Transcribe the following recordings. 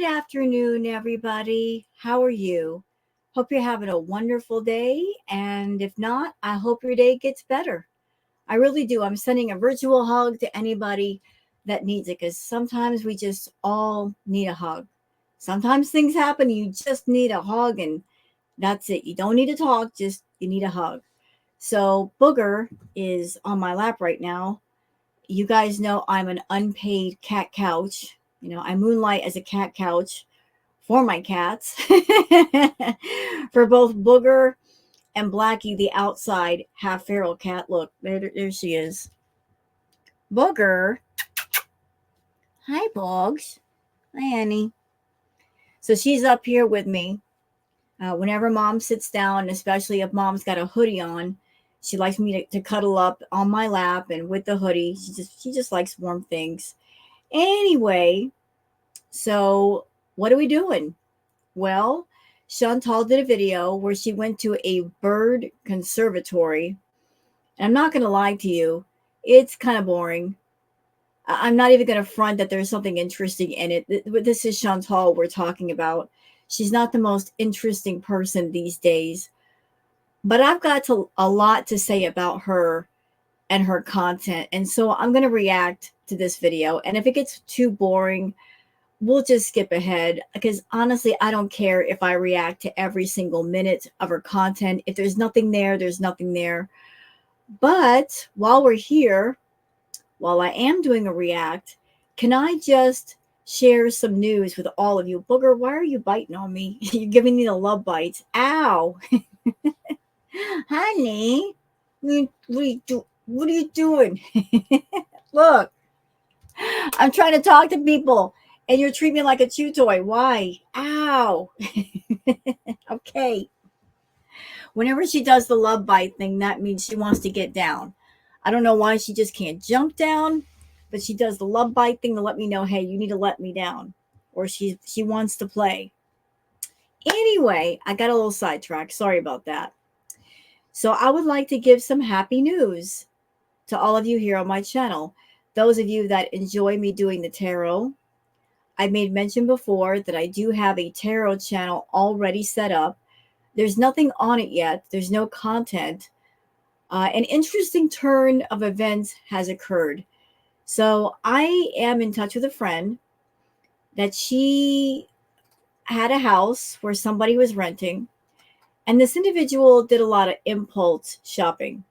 afternoon, everybody. How are you? Hope you're having a wonderful day. And if not, I hope your day gets better. I really do. I'm sending a virtual hug to anybody that needs it because sometimes we just all need a hug. Sometimes things happen, you just need a hug, and that's it. You don't need to talk, just you need a hug. So, Booger is on my lap right now. You guys know I'm an unpaid cat couch. I moonlight as a cat couch for my cats, for both Booger and Blackie, the outside half feral cat. Look, there she is. Booger. Hi, Boggs. Hi, Annie. So she's up here with me. Whenever mom sits down, especially if mom's got a hoodie on, she likes me to cuddle up on my lap and with the hoodie. She just likes warm things. Anyway, so what are we doing? Well, Chantal did a video where she went to a bird conservatory. And I'm not going to lie to you, it's kind of boring. I'm not even going to front that there's something interesting in it. This is Chantal we're talking about. She's not the most interesting person these days. But I've got a lot to say about her and her content. And so I'm going to react to this video. And if it gets too boring, we'll just skip ahead because honestly, I don't care if I react to every single minute of her content. If there's nothing there, there's nothing there. But while we're here, while I am doing a react, can I just share some news with all of you? Booger, why are you biting on me? You're giving me the love bites. Ow. Honey, what are you doing? Look, I'm trying to talk to people and you're treating me like a chew toy. Why? Ow. Okay. Whenever she does the love bite thing, that means she wants to get down. I don't know why she just can't jump down, but she does the love bite thing to let me know, hey, you need to let me down. Or she wants to play. Anyway, I got a little sidetracked. Sorry about that. So I would like to give some happy news to all of you here on my channel. Those of you that enjoy me doing the tarot, I made mention before that I do have a tarot channel already set up. There's nothing on it yet. There's no content. An interesting turn of events has occurred. So I am in touch with a friend that she had a house where somebody was renting. And this individual did a lot of impulse shopping,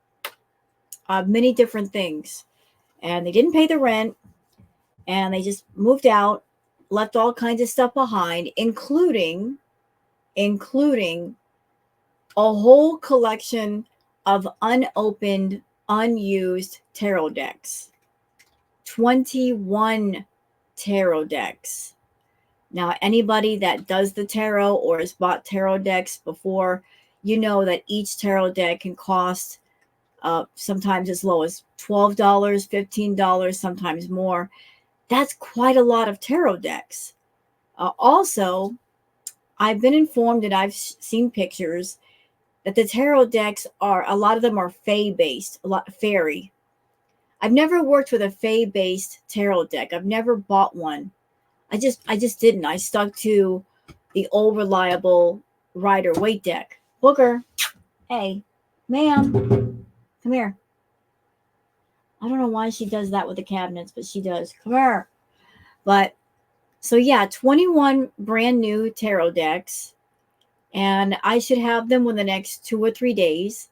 many different things. And they didn't pay the rent. And they just moved out, left all kinds of stuff behind, including a whole collection of unopened, unused tarot decks. 21 tarot decks. Now, anybody that does the tarot or has bought tarot decks before, you know that each tarot deck can cost sometimes as low as $12, $15, sometimes more. That's quite a lot of tarot decks. Also, I've been informed and I've seen pictures that the tarot decks a lot of them are fae-based, a lot fairy. I've never worked with a fae-based tarot deck. I've never bought one. I just didn't. I stuck to the old reliable Rider-Waite deck. Booger, hey, ma'am, come here. I don't know why she does that with the cabinets, but she does. Come here. But so yeah, 21 brand new tarot decks. And I should have them within the next 2 or 3 days.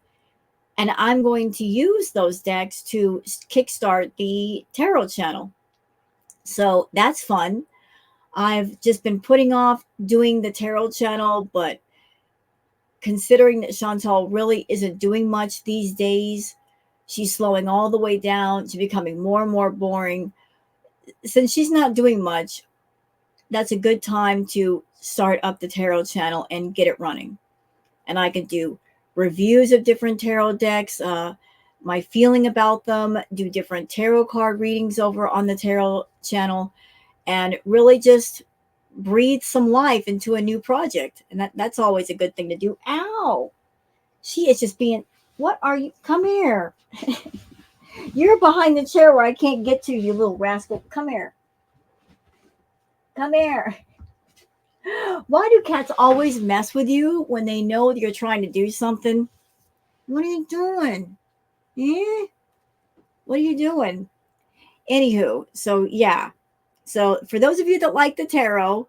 And I'm going to use those decks to kickstart the tarot channel. So that's fun. I've just been putting off doing the tarot channel, but considering that Chantal really isn't doing much these days, she's slowing all the way down. She's becoming more and more boring. Since she's not doing much, that's a good time to start up the tarot channel and get it running. And I could do reviews of different tarot decks, my feeling about them, do different tarot card readings over on the tarot channel, and really just breathe some life into a new project. And that's always a good thing to do. Ow! She is just being, what are you? Come here. You're behind the chair where I can't get to, you little rascal. Come here. Come here. Why do cats always mess with you when they know that you're trying to do something? What are you doing? Eh? What are you doing? Anywho, so yeah. So for those of you that like the tarot,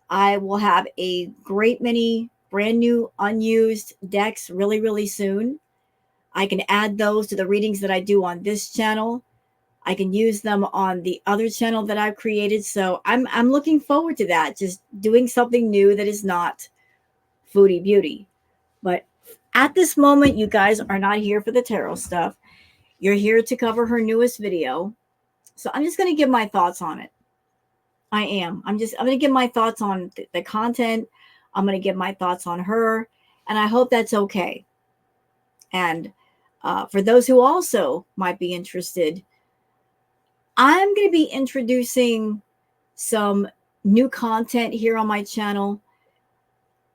I will have a great many brand new unused decks really, really soon. I can add those to the readings that I do on this channel. I can use them on the other channel that I've created. So I'm looking forward to that. Just doing something new that is not foodie beauty. But at this moment, you guys are not here for the tarot stuff. You're here to cover her newest video. So I'm just going to give my thoughts on it. I am. I'm going to give my thoughts on the content. I'm going to give my thoughts on her. And I hope that's okay. And for those who also might be interested, I'm going to be introducing some new content here on my channel.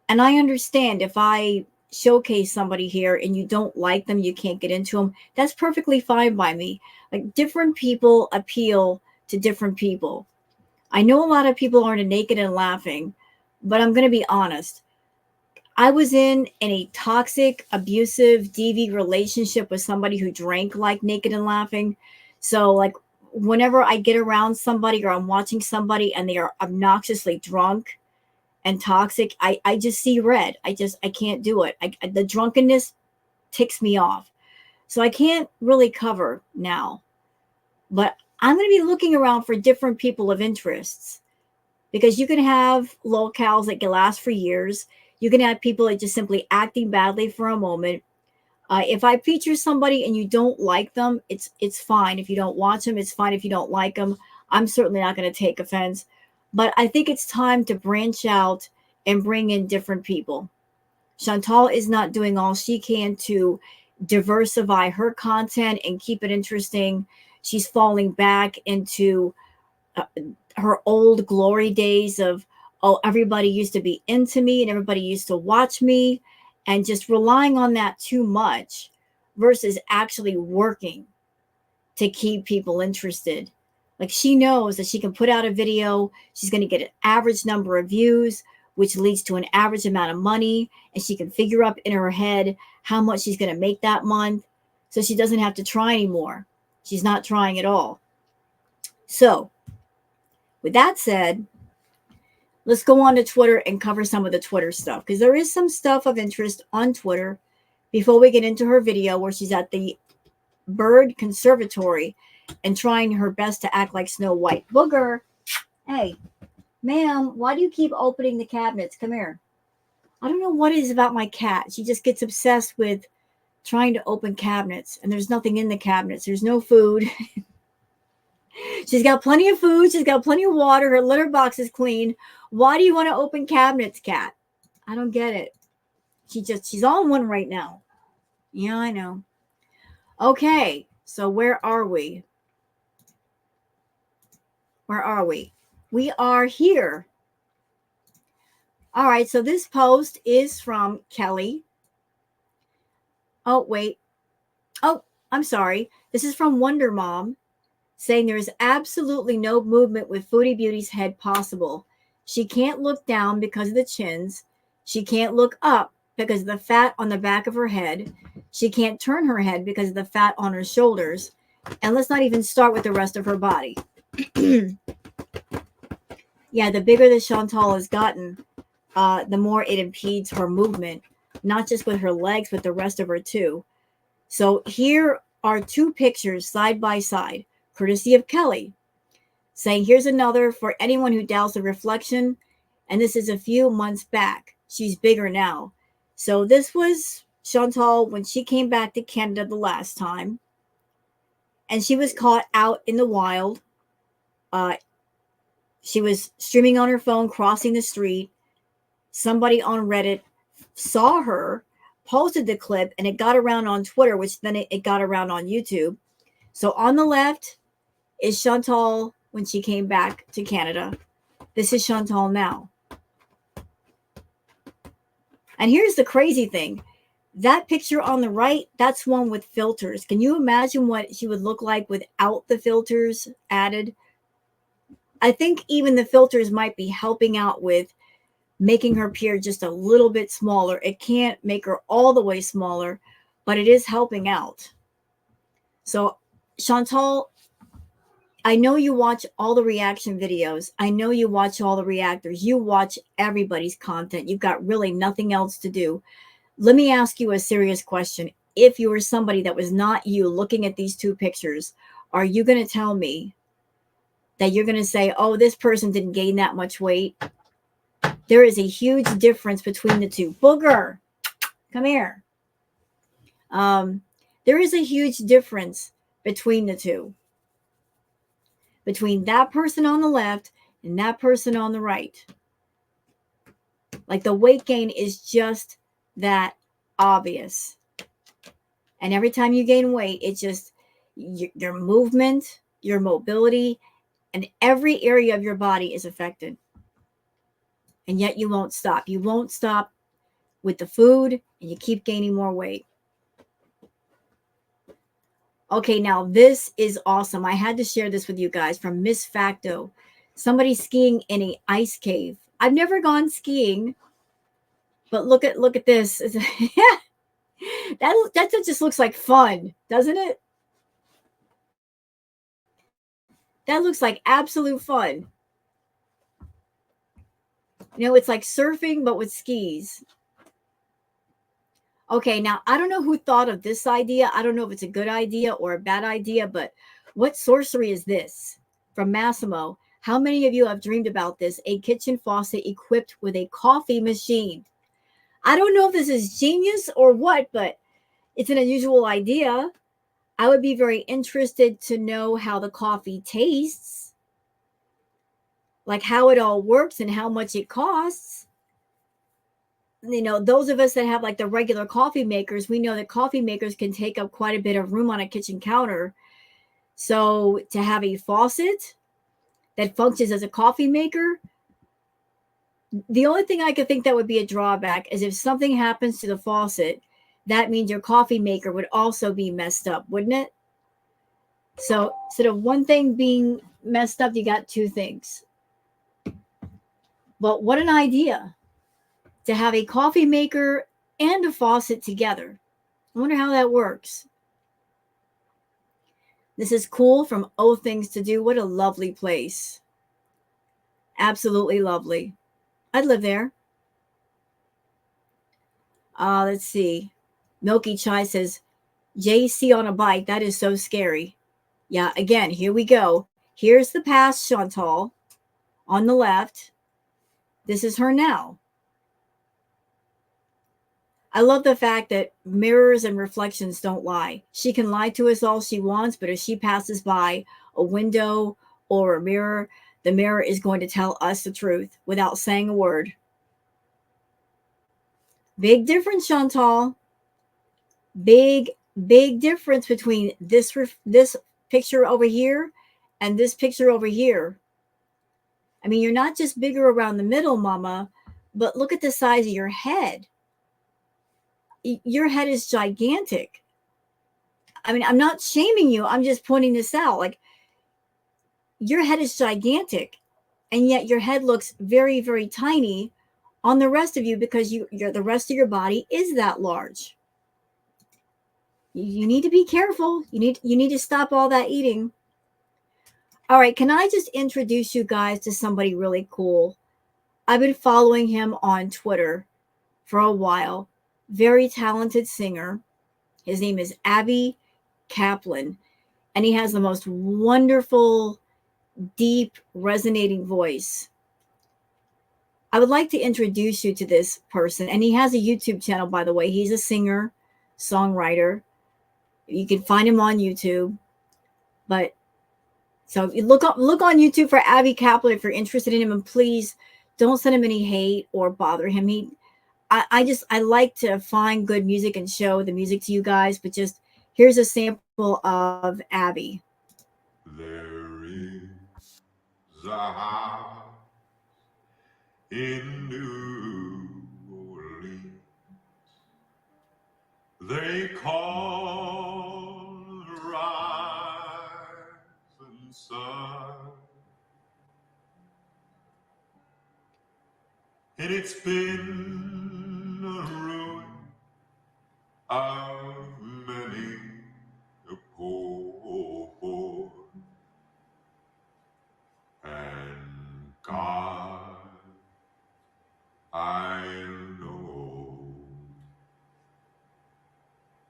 And I understand if I showcase somebody here and you don't like them, you can't get into them, that's perfectly fine by me. Like, different people appeal to different people. I know a lot of people aren't naked and laughing, but I'm going to be honest. I was in a toxic, abusive, DV relationship with somebody who drank like naked and laughing. So like, whenever I get around somebody or I'm watching somebody and they are obnoxiously drunk and toxic, I just see red. I can't do it. The drunkenness ticks me off. So I can't really cover now. But I'm going to be looking around for different people of interests, because you can have locales that can last for years. You can have people that just simply acting badly for a moment. If I feature somebody and you don't like them, it's fine. If you don't watch them, it's fine. If you don't like them, I'm certainly not going to take offense. But I think it's time to branch out and bring in different people. Chantal is not doing all she can to diversify her content and keep it interesting. She's falling back into her old glory days of, oh, everybody used to be into me and everybody used to watch me, and just relying on that too much versus actually working to keep people interested. Like, she knows that she can put out a video, she's going to get an average number of views, which leads to an average amount of money, and she can figure up in her head how much she's going to make that month, so she doesn't have to try anymore. She's not trying at all. So with that said, let's go on to Twitter and cover some of the Twitter stuff, because there is some stuff of interest on Twitter before we get into her video where she's at the bird conservatory and trying her best to act like Snow White. Booger, hey, ma'am, why do you keep opening the cabinets? Come here. I don't know what it is about my cat. She just gets obsessed with trying to open cabinets, and there's nothing in the cabinets. There's no food. She's got plenty of food. She's got plenty of water. Her litter box is clean. Why do you want to open cabinets, cat? I don't get it. She's on one right now. Yeah, I know. Okay, so where are we? Where are we? We are here. All right, so this post is from Kelly. Oh, wait. Oh, I'm sorry. This is from Wonder Mom, saying there is absolutely no movement with Foodie Beauty's head possible. She can't look down because of the chins. She can't look up because of the fat on the back of her head. She can't turn her head because of the fat on her shoulders. And let's not even start with the rest of her body. Yeah, the bigger that Chantal has gotten, the more it impedes her movement, not just with her legs, but the rest of her too. So here are two pictures side by side, courtesy of Kelly, saying, here's another for anyone who doubts the reflection. And this is a few months back. She's bigger now. So this was Chantal when she came back to Canada the last time. And she was caught out in the wild. She was streaming on her phone, crossing the street. Somebody on Reddit saw her, posted the clip, and it got around on Twitter, which then it got around on YouTube. So on the left is Chantal when she came back to Canada. This is Chantal now. And here's the crazy thing. That picture on the right, that's one with filters. Can you imagine what she would look like without the filters added? I think even the filters might be helping out with making her appear just a little bit smaller. It can't make her all the way smaller, but it is helping out. So, Chantal, I know you watch all the reaction videos. I know you watch all the reactors. You watch everybody's content. You've got really nothing else to do. Let me ask you a serious question. If you were somebody that was not you looking at these two pictures, are you going to tell me that you're going to say, oh, this person didn't gain that much weight? There is a huge difference between the two. Booger, come here. There is a huge difference between the two, between that person on the left and that person on the right. Like the weight gain is just that obvious. And every time you gain weight, it's just your movement, your mobility, and every area of your body is affected. And yet you won't stop. You won't stop with the food, and you keep gaining more weight. Okay, now this is awesome. I had to share this with you guys from Miss Facto. Somebody skiing in an ice cave. I've never gone skiing, but look at this. that just looks like fun, doesn't it? That looks like absolute fun. You know, it's like surfing, but with skis. Okay, now I don't know who thought of this idea. I don't know if it's a good idea or a bad idea, but what sorcery is this? From Massimo. How many of you have dreamed about this? A kitchen faucet equipped with a coffee machine. I don't know if this is genius or what, but it's an unusual idea. I would be very interested to know how the coffee tastes, like how it all works and how much it costs. You know, those of us that have like the regular coffee makers, we know that coffee makers can take up quite a bit of room on a kitchen counter. So to have a faucet that functions as a coffee maker, the only thing I could think that would be a drawback is if something happens to the faucet, that means your coffee maker would also be messed up, wouldn't it? So instead of one thing being messed up, you got two things. But what an idea to have a coffee maker and a faucet together. I wonder how that works. This is cool from Oh Things to Do. What a lovely place. Absolutely lovely. I'd live there. Let's see. Milky Chai says, JC on a bike. That is so scary. Yeah, again, here we go. Here's the past Chantal on the left. This is her now. I love the fact that mirrors and reflections don't lie. She can lie to us all she wants, but if she passes by a window or a mirror, the mirror is going to tell us the truth without saying a word. Big difference, Chantal. Big difference between this picture over here and this picture over here. I mean, you're not just bigger around the middle, mama, but look at the size of your head. Your head is gigantic. I mean, I'm not shaming you. I'm just pointing this out. Like, your head is gigantic, and yet your head looks very, very tiny on the rest of you because the rest of your body is that large. You need to be careful. You need to stop all that eating. All right, can I just introduce you guys to somebody really cool? I've been following him on Twitter for a while. Very talented singer. His name is AVI KAPLAN, and he has the most wonderful, deep, resonating voice. I would like to introduce you to this person, and he has a YouTube channel, by the way. He's a singer, songwriter. You can find him on YouTube. But so look on YouTube for AVI KAPLAN if you're interested in him, and please don't send him any hate or bother him. I like to find good music and show the music to you guys, but just here's a sample of AVI. There is a house in New Orleans they call the rising sun. and it's been a ruin of many a poor. And God, I know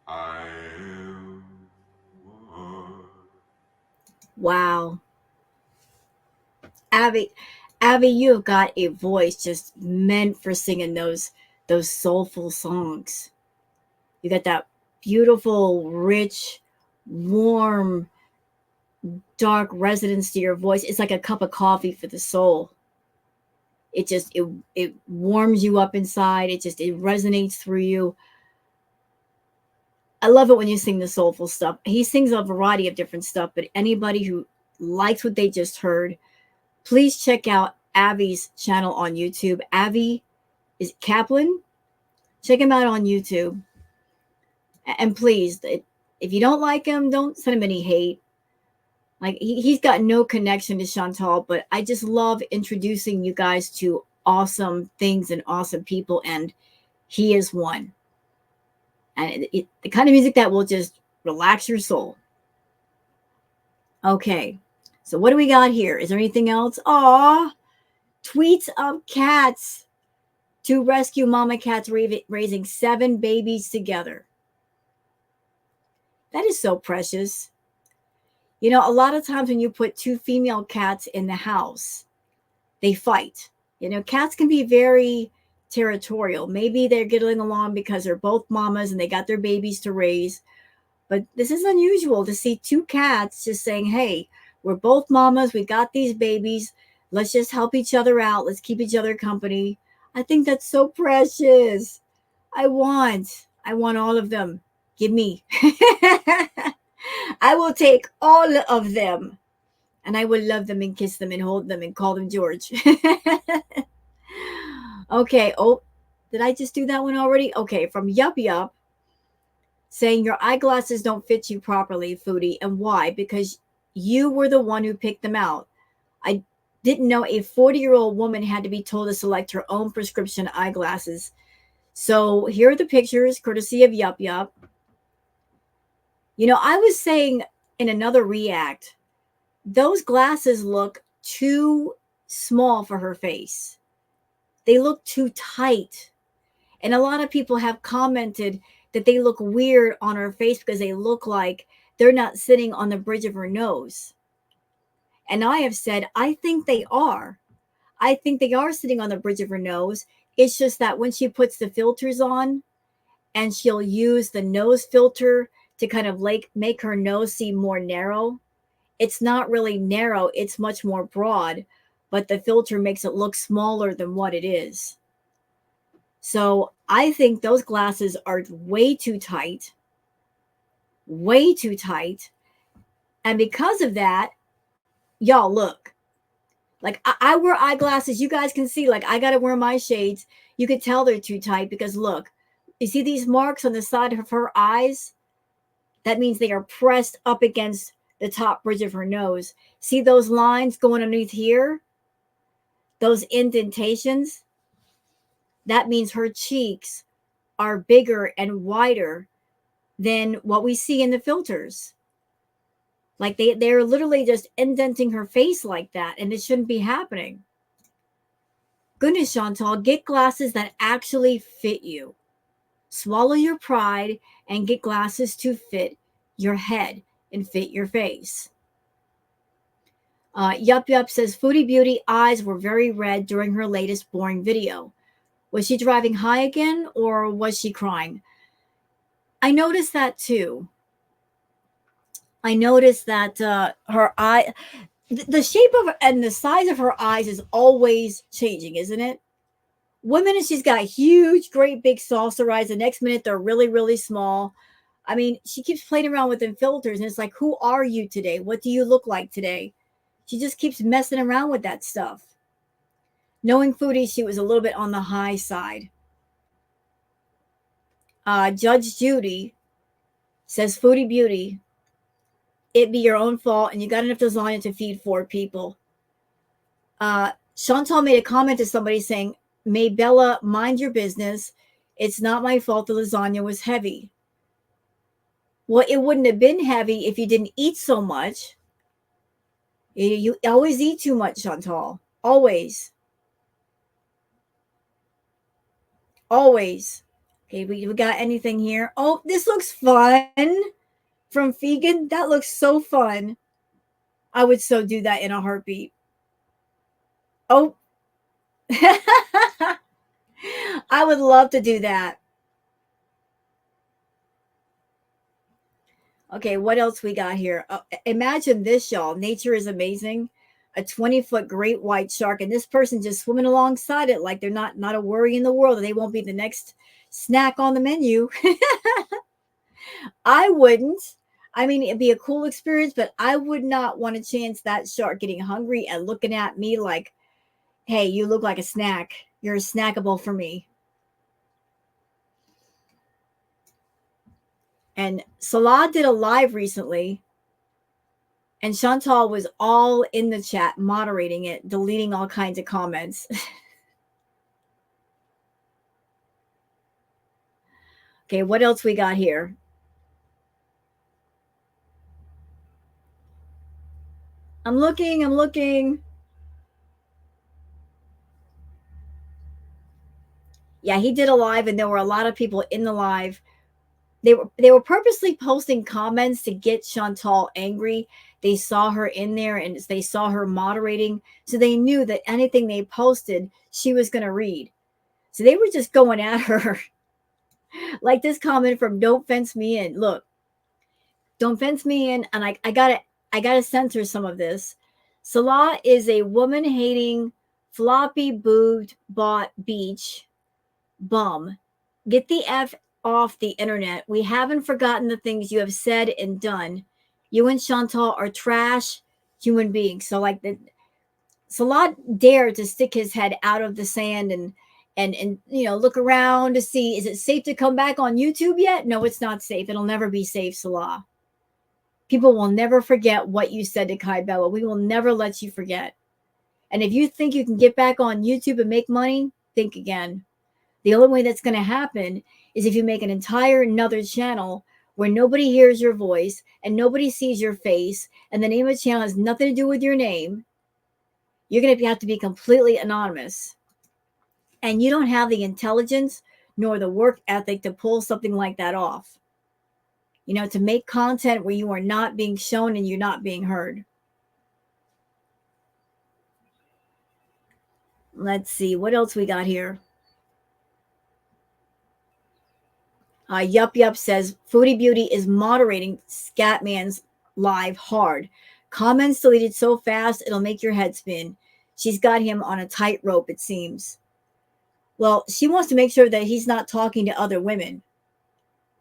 I am one. Wow. Abby, you have got a voice just meant for singing those soulful songs. You got that beautiful, rich, warm, dark resonance to your voice. It's like a cup of coffee for the soul. It warms you up inside. It resonates through you. I love it when you sing the soulful stuff. He sings a variety of different stuff, but anybody who likes what they just heard, please check out Avi's channel on YouTube. Avi is Kaplan. Check him out on YouTube. And please, if you don't like him, don't send him any hate. Like he's got no connection to Chantal, but I just love introducing you guys to awesome things and awesome people, and he is one. And the kind of music that will just relax your soul. Okay, so what do we got here? Is there anything else? Aw, tweets of cats to rescue mama cats raising 7 babies together. That is so precious. You know, a lot of times when you put 2 female cats in the house, they fight. You know, cats can be very territorial. Maybe they're getting along because they're both mamas and they got their babies to raise. But this is unusual to see 2 cats just saying, hey, we're both mamas. We got these babies. Let's just help each other out. Let's keep each other company. I think that's so precious. I want all of them. Give me. I will take all of them. And I will love them and kiss them and hold them and call them George. Okay. Oh, did I just do that one already? Okay. From Yup Yup, saying your eyeglasses don't fit you properly, Foodie. And why? Because you were the one who picked them out. I didn't know a 40-year-old woman had to be told to select her own prescription eyeglasses. So here are the pictures, courtesy of Yup Yup. You know, I was saying in another react, those glasses look too small for her face. They look too tight. And a lot of people have commented that they look weird on her face because they look like they're not sitting on the bridge of her nose. And I have said, I think they are. I think they are sitting on the bridge of her nose. It's just that when she puts the filters on and she'll use the nose filter to kind of like make her nose seem more narrow, it's not really narrow, it's much more broad, but the filter makes it look smaller than what it is. So I think those glasses are way too tight. Way too tight. And because of that, y'all look. Like I wear eyeglasses. You guys can see, like I got to wear my shades. You could tell they're too tight because look, you see these marks on the side of her eyes? That means they are pressed up against the top bridge of her nose. See those lines going underneath here? Those indentations? That means her cheeks are bigger and wider than what we see in the filters. Like they're literally just indenting her face like that, and it shouldn't be happening. Goodness, Chantal, get glasses that actually fit you. Swallow your pride and get glasses to fit your head and fit your face. Yup Yup says Foodie Beauty eyes were very red during her latest boring video. Was she driving high again or was she crying? I noticed that too. I noticed that her eye, the shape of and the size of her eyes is always changing, isn't it? One minute she's got huge, great big saucer eyes. The next minute they're really, really small. I mean, she keeps playing around with them filters, and it's like, who are you today? What do you look like today? She just keeps messing around with that stuff. Knowing Foodie, she was a little bit on the high side. Judge Judy says, Foodie Beauty, it be your own fault, and you got enough lasagna to feed 4 people. Chantal made a comment to somebody saying, May Bella mind your business. It's not my fault the lasagna was heavy. Well, it wouldn't have been heavy if you didn't eat so much. You always eat too much, Chantal. Always. Always. Okay, we got anything here? Oh, this looks fun. From Vegan. That looks so fun. I would so do that in a heartbeat. Oh. I would love to do that. Okay, what else we got here? Imagine this, y'all. Nature is amazing. A 20-foot great white shark, and this person just swimming alongside it like they're not a worry in the world, and they won't be the next snack on the menu. I wouldn't. I mean, it'd be a cool experience, but I would not want to chance that shark getting hungry and looking at me like, hey, you look like a snack. You're snackable for me. And Salah did a live recently, and Chantal was all in the chat, moderating it, deleting all kinds of comments. Okay, what else we got here? I'm looking. Yeah, he did a live, and there were a lot of people in the live. They were purposely posting comments to get Chantal angry. They saw her in there and they saw her moderating, so they knew that anything they posted, she was going to read. So they were just going at her. Like this comment from Don't Fence Me In. Look, don't fence me in, and I gotta censor some of this. Salah is a woman hating, floppy boobed bought beach bum. Get the F off the internet. We haven't forgotten the things you have said and done. You and Chantal are trash human beings. So like the Salah dared to stick his head out of the sand and look around to see, is it safe to come back on YouTube yet? No, it's not safe. It'll never be safe, Salah. People will never forget what you said to Kai Bella. We will never let you forget. And if you think you can get back on YouTube and make money, think again. The only way that's going to happen is if you make an entire another channel where nobody hears your voice and nobody sees your face, and the name of the channel has nothing to do with your name. You're going to have to be completely anonymous. And you don't have the intelligence nor the work ethic to pull something like that off. To make content where you are not being shown and you're not being heard. Let's see. What else we got here? Yup says, Foodie Beauty is moderating Scatman's live hard. Comments deleted so fast, it'll make your head spin. She's got him on a tightrope, it seems. Well, she wants to make sure that he's not talking to other women.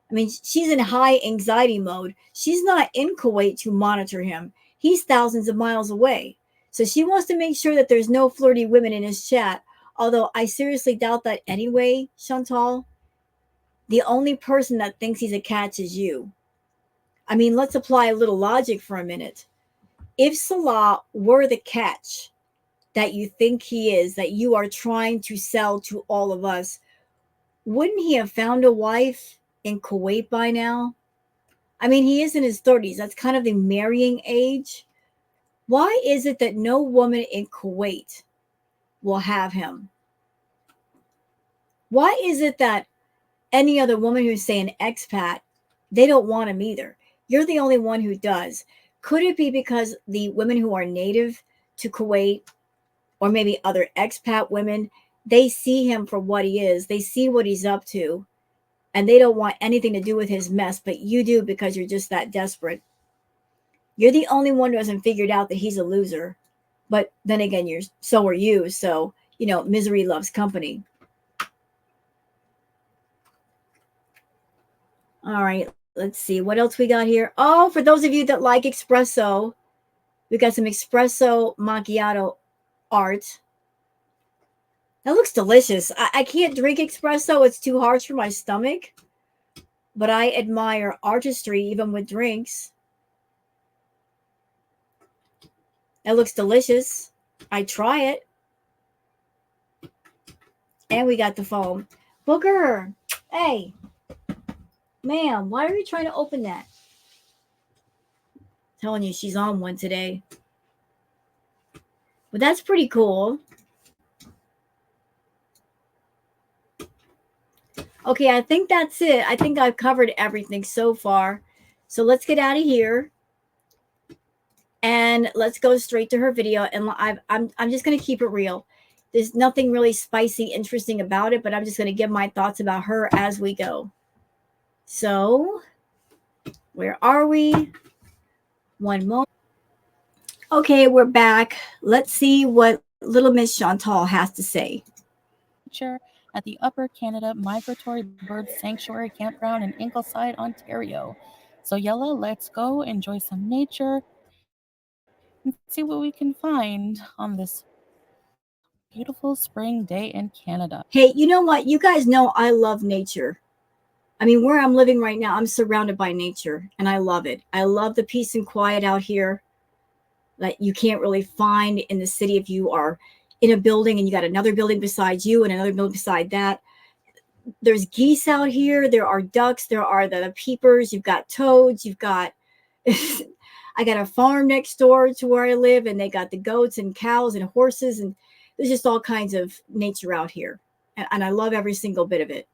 I mean, she's in high anxiety mode. She's not in Kuwait to monitor him. He's thousands of miles away. So she wants to make sure that there's no flirty women in his chat. Although I seriously doubt that anyway, Chantal. The only person that thinks he's a catch is you. I mean, let's apply a little logic for a minute. If Salah were the catch that you think he is, that you are trying to sell to all of us, wouldn't he have found a wife in Kuwait by now? I mean, he is in his 30s. That's kind of the marrying age. Why is it that no woman in Kuwait will have him? Why is it that any other woman who's, say, an expat, they don't want him either? You're the only one who does. Could it be because the women who are native to Kuwait, or maybe other expat women, they see him for what he is. They see what he's up to, and they don't want anything to do with his mess, but you do because you're just that desperate. You're the only one who hasn't figured out that he's a loser. But then again, so are you. So, misery loves company. All right, let's see. What else we got here? Oh, for those of you that like espresso, we got some espresso macchiato art. That looks delicious. I can't drink espresso. It's too harsh for my stomach. But I admire artistry even with drinks. That looks delicious. I try it. And we got the phone. Booger, hey, ma'am, why are you trying to open that? Telling you she's on one today. But that's pretty cool. Okay, I think that's it. I think I've covered everything so far. So let's get out of here and let's go straight to her video. And I'm just going to keep it real. There's nothing really spicy, interesting about it, but I'm just going to give my thoughts about her as we go. So, where are we? One moment. Okay, we're back. Let's see what little Miss Chantal has to say. At the Upper Canada Migratory Bird Sanctuary Campground in Ingleside, Ontario. So, Yella, let's go enjoy some nature and see what we can find on this beautiful spring day in Canada. Hey, you know what? You guys know I love nature. I mean, where I'm living right now, I'm surrounded by nature and I love it. I love the peace and quiet out here that you can't really find in the city if you are in a building and you got another building beside you and another building beside that. There's geese out here. There are ducks. There are the peepers. You've got toads. You've got, I got a farm next door to where I live and they got the goats and cows and horses. And there's just all kinds of nature out here. And I love every single bit of it.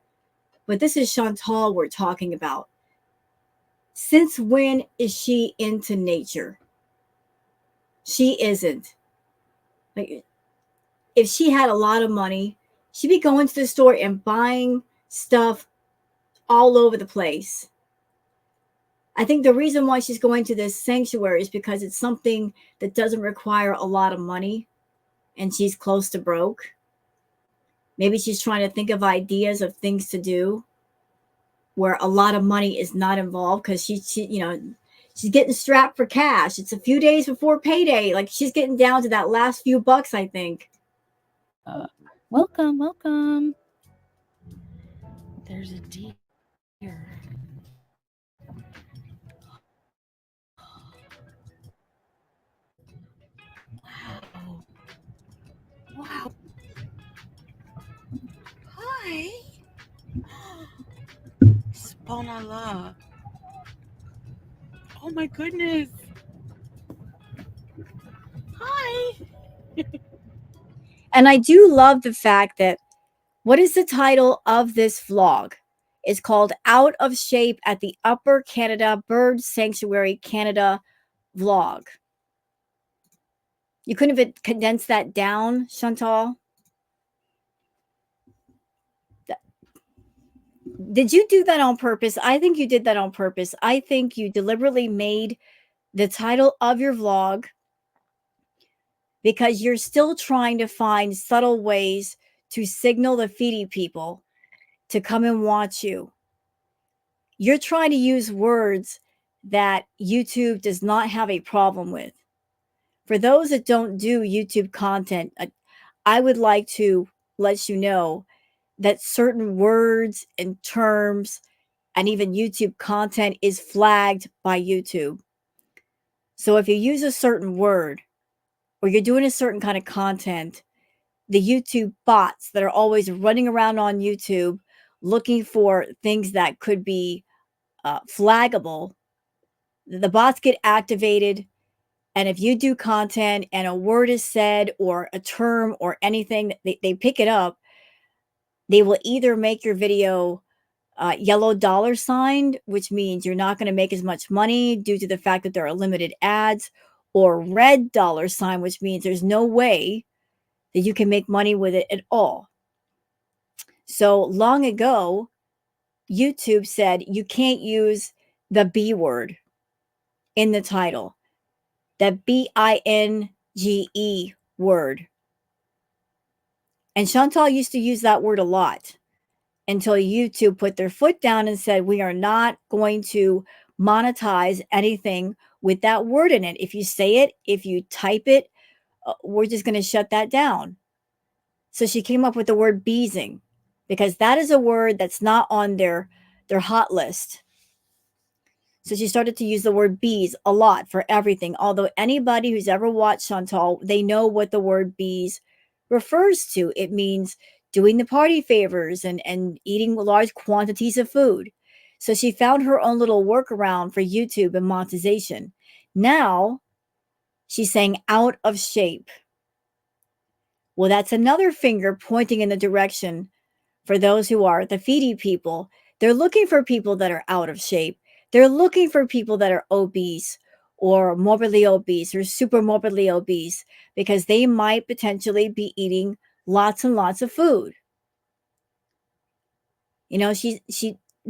But this is Chantal we're talking about. Since when is she into nature? She isn't. Like, if she had a lot of money, she'd be going to the store and buying stuff all over the place. I think the reason why she's going to this sanctuary is because it's something that doesn't require a lot of money and she's close to broke. Maybe she's trying to think of ideas of things to do where a lot of money is not involved because she she's getting strapped for cash. It's a few days before payday. Like she's getting down to that last few bucks, I think. Welcome, welcome. There's a deer. Wow. Wow. Hi. Subhanallah. Oh my goodness. Hi. And I do love the fact that what is the title of this vlog? It's called Out of Shape at the Upper Canada Bird Sanctuary Canada vlog. You couldn't have condensed that down, Chantal? Did you do that on purpose? I think you did that on purpose. I think you deliberately made the title of your vlog because you're still trying to find subtle ways to signal the FOODIE people to come and watch you. You're trying to use words that YouTube does not have a problem with. For those that don't do YouTube content, I would like to let you know that certain words and terms and even YouTube content is flagged by YouTube. So if you use a certain word or you're doing a certain kind of content, the YouTube bots that are always running around on YouTube looking for things that could be flaggable, the bots get activated. And if you do content and a word is said or a term or anything, they pick it up. They will either make your video yellow dollar signed, which means you're not going to make as much money due to the fact that there are limited ads, or red dollar sign, which means there's no way that you can make money with it at all. So long ago, YouTube said you can't use the B word in the title, the BINGE word. And Chantal used to use that word a lot until YouTube put their foot down and said, we are not going to monetize anything with that word in it. If you say it, if you type it, we're just going to shut that down. So she came up with the word beezing because that is a word that's not on their hot list. So she started to use the word bees a lot for everything. Although anybody who's ever watched Chantal, they know what the word bees refers to. It means doing the party favors and eating large quantities of food. So she found her own little workaround for YouTube and monetization. Now she's saying out of shape. Well, that's another finger pointing in the direction for those who are the FOODIE people. They're looking for people that are out of shape. They're looking for people that are obese or morbidly obese or super morbidly obese because they might potentially be eating lots and lots of food. You know, she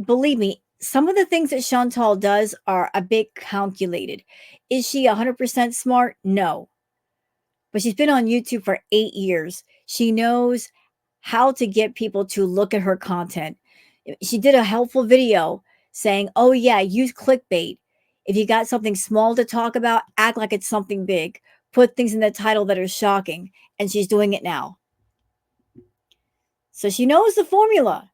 believe me, some of the things that Chantal does are a bit calculated. Is she 100% smart? No. But she's been on YouTube for 8 years. She knows how to get people to look at her content. She did a helpful video saying, "Oh yeah, use clickbait. If you got something small to talk about, act like it's something big. Put things in the title that are shocking." And she's doing it now. So she knows the formula.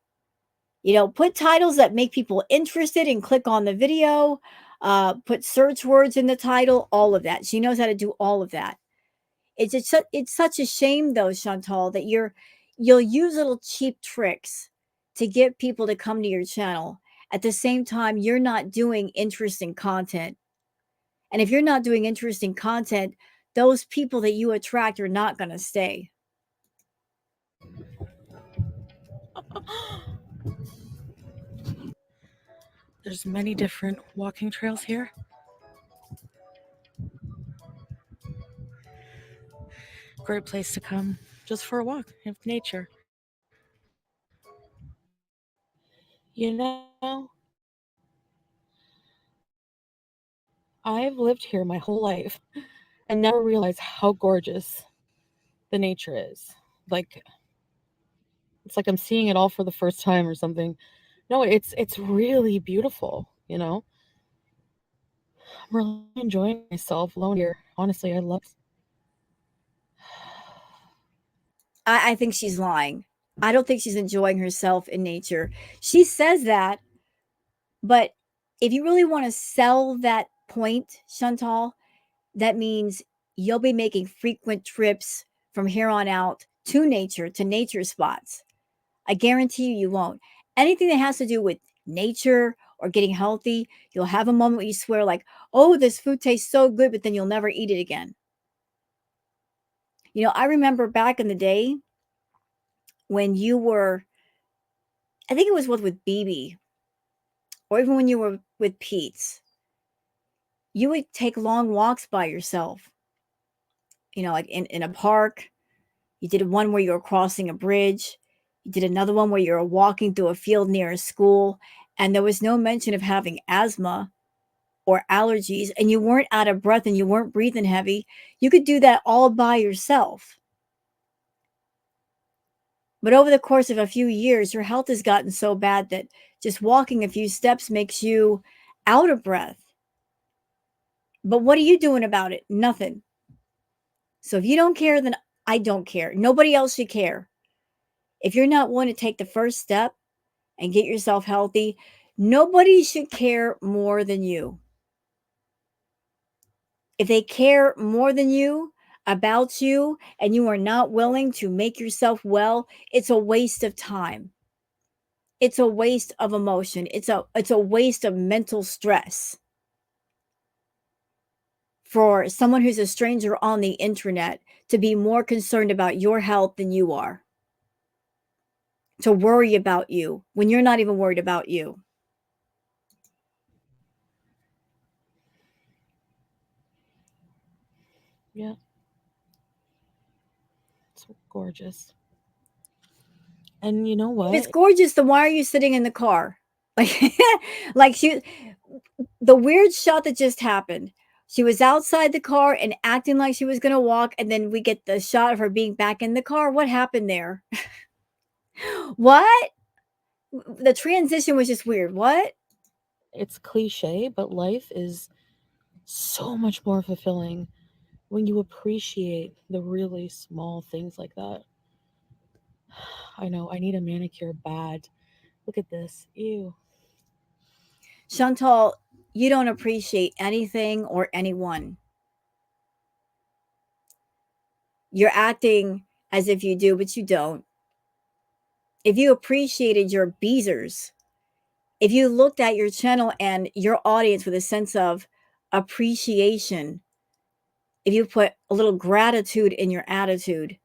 Put titles that make people interested and click on the video. Put search words in the title, all of that. She knows how to do all of that. It's such a shame though, Chantal, that you'll use little cheap tricks to get people to come to your channel. At the same time, you're not doing interesting content. And if you're not doing interesting content, those people that you attract are not going to stay. There's many different walking trails here. Great place to come just for a walk in nature. I've lived here my whole life and never realized how gorgeous the nature is. Like it's like I'm seeing it all for the first time or something. No, it's really beautiful. I'm really enjoying myself alone here. Honestly, I love. I think she's lying. I don't think she's enjoying herself in nature. She says that, but if you really want to sell that point, Chantal, that means you'll be making frequent trips from here on out to nature spots. I guarantee you won't. Anything that has to do with nature or getting healthy, you'll have a moment where you swear, like, oh, this food tastes so good, but then you'll never eat it again. I remember back in the day when you were, I think it was with BB, or even when you were with Pete's, you would take long walks by yourself, like in a park. You did one where you were crossing a bridge. You did another one where you were walking through a field near a school, and there was no mention of having asthma or allergies, and you weren't out of breath and you weren't breathing heavy. You could do that all by yourself. But over the course of a few years, your health has gotten so bad that just walking a few steps makes you out of breath. But what are you doing about it? Nothing. So if you don't care, then I don't care. Nobody else should care. If you're not willing to take the first step and get yourself healthy, nobody should care more than you. If they care more than you about you and you are not willing to make yourself well, it's a waste of time. It's a waste of emotion. It's a waste of mental stress for someone who's a stranger on the internet to be more concerned about your health than you are. To worry about you when you're not even worried about you. Yeah, it's gorgeous. And you know If it's what? gorgeous, then why are you sitting in the car? Like, like the weird shot that just happened. She was outside the car and acting like she was going to walk, and then we get the shot of her being back in the car. What happened there? What? The transition was just weird. What? It's cliche, but life is so much more fulfilling when you appreciate the really small things like that. I know, I need a manicure bad. Look at this. Ew. Chantal, you don't appreciate anything or anyone. You're acting as if you do, but you don't. if you appreciated your beezers, if you looked at your channel and your audience with a sense of appreciation, if you put a little gratitude in your attitude,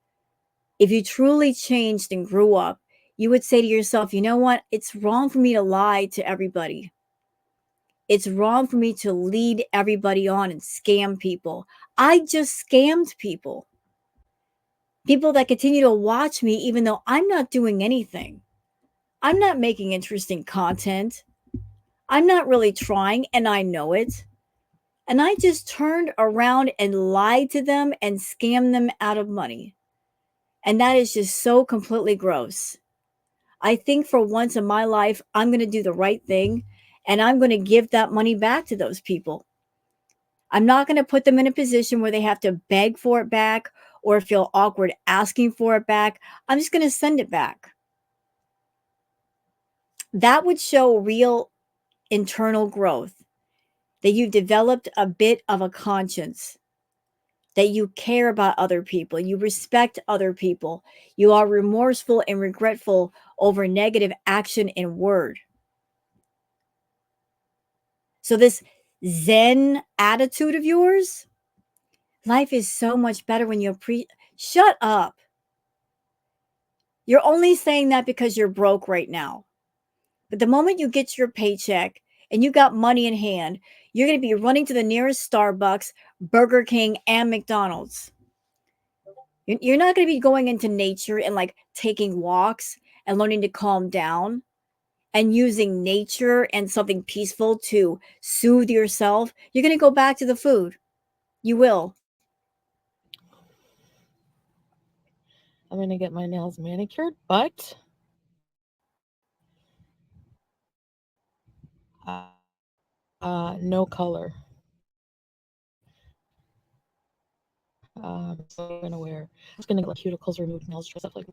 if you truly changed and grew up, you would say to yourself, you know what? It's wrong for me to lie to everybody. It's wrong for me to lead everybody on and scam people. I just scammed people. People that continue to watch me even though I'm not doing anything. I'm not making interesting content. I'm not really trying, and I know it. And I just turned around and lied to them and scammed them out of money. And that is just so completely gross. I think for once in my life, I'm going to do the right thing and I'm going to give that money back to those people. I'm not going to put them in a position where they have to beg for it back or feel awkward asking for it back. I'm just going to send it back. That would show real internal growth, that you developed a bit of a conscience, that you care about other people, you respect other people, you are remorseful and regretful over negative action and word. So this Zen attitude of yours, life is so much better when you shut up. You're only saying that because you're broke right now. But the moment you get your paycheck and you got money in hand, you're going to be running to the nearest Starbucks, Burger King, and McDonald's. You're not going to be going into nature and like taking walks and learning to calm down and using nature and something peaceful to soothe yourself. You're going to go back to the food. You will. I'm going to get my nails manicured, but no color. So I'm going to wear, I'm just going to get like cuticles removed, nails dressed up like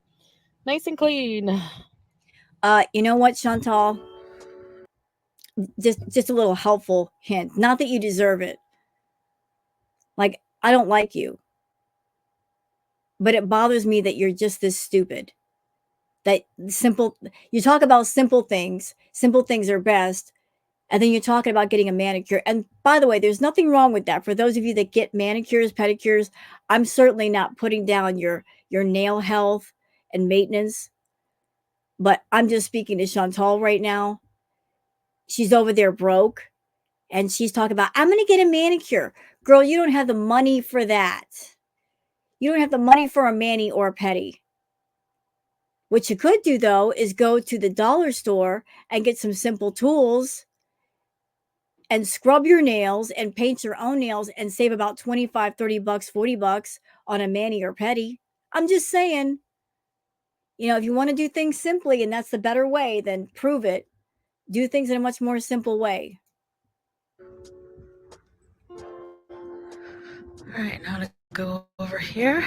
nice and clean. You know what, Chantal? Just a little helpful hint. Not that you deserve it. Like, I don't like you. But it bothers me that you're just this stupid. That simple, you talk about simple things are best. And then you're talking about getting a manicure. And by the way, there's nothing wrong with that. For those of you that get manicures, pedicures, I'm certainly not putting down your nail health and maintenance. But I'm just speaking to Chantal right now. She's over there broke. And she's talking about, I'm going to get a manicure. Girl, you don't have the money for that. You don't have the money for a mani or a pedi. What you could do, though, is go to the dollar store and get some simple tools and scrub your nails and paint your own nails and save about 25, 30 bucks, 40 bucks on a mani or pedi. I'm just saying, if you want to do things simply and that's the better way, then prove it. Do things in a much more simple way. All right, now to go over here.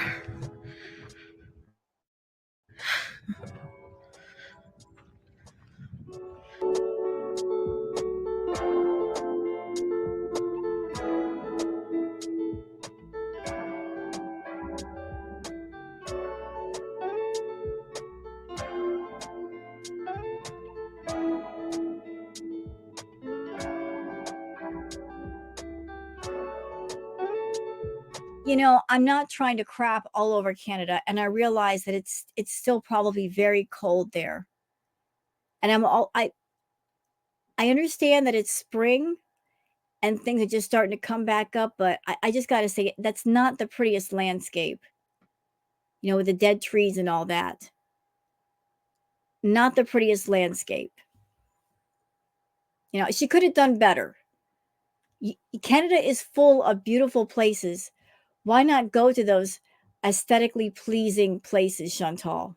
I'm not trying to crap all over Canada, and I realize that it's still probably very cold there. And I understand that it's spring and things are just starting to come back up, but I just got to say that's not the prettiest landscape. With the dead trees and all that. Not the prettiest landscape. She could have done better. Canada is full of beautiful places. Why not go to those aesthetically pleasing places, Chantal?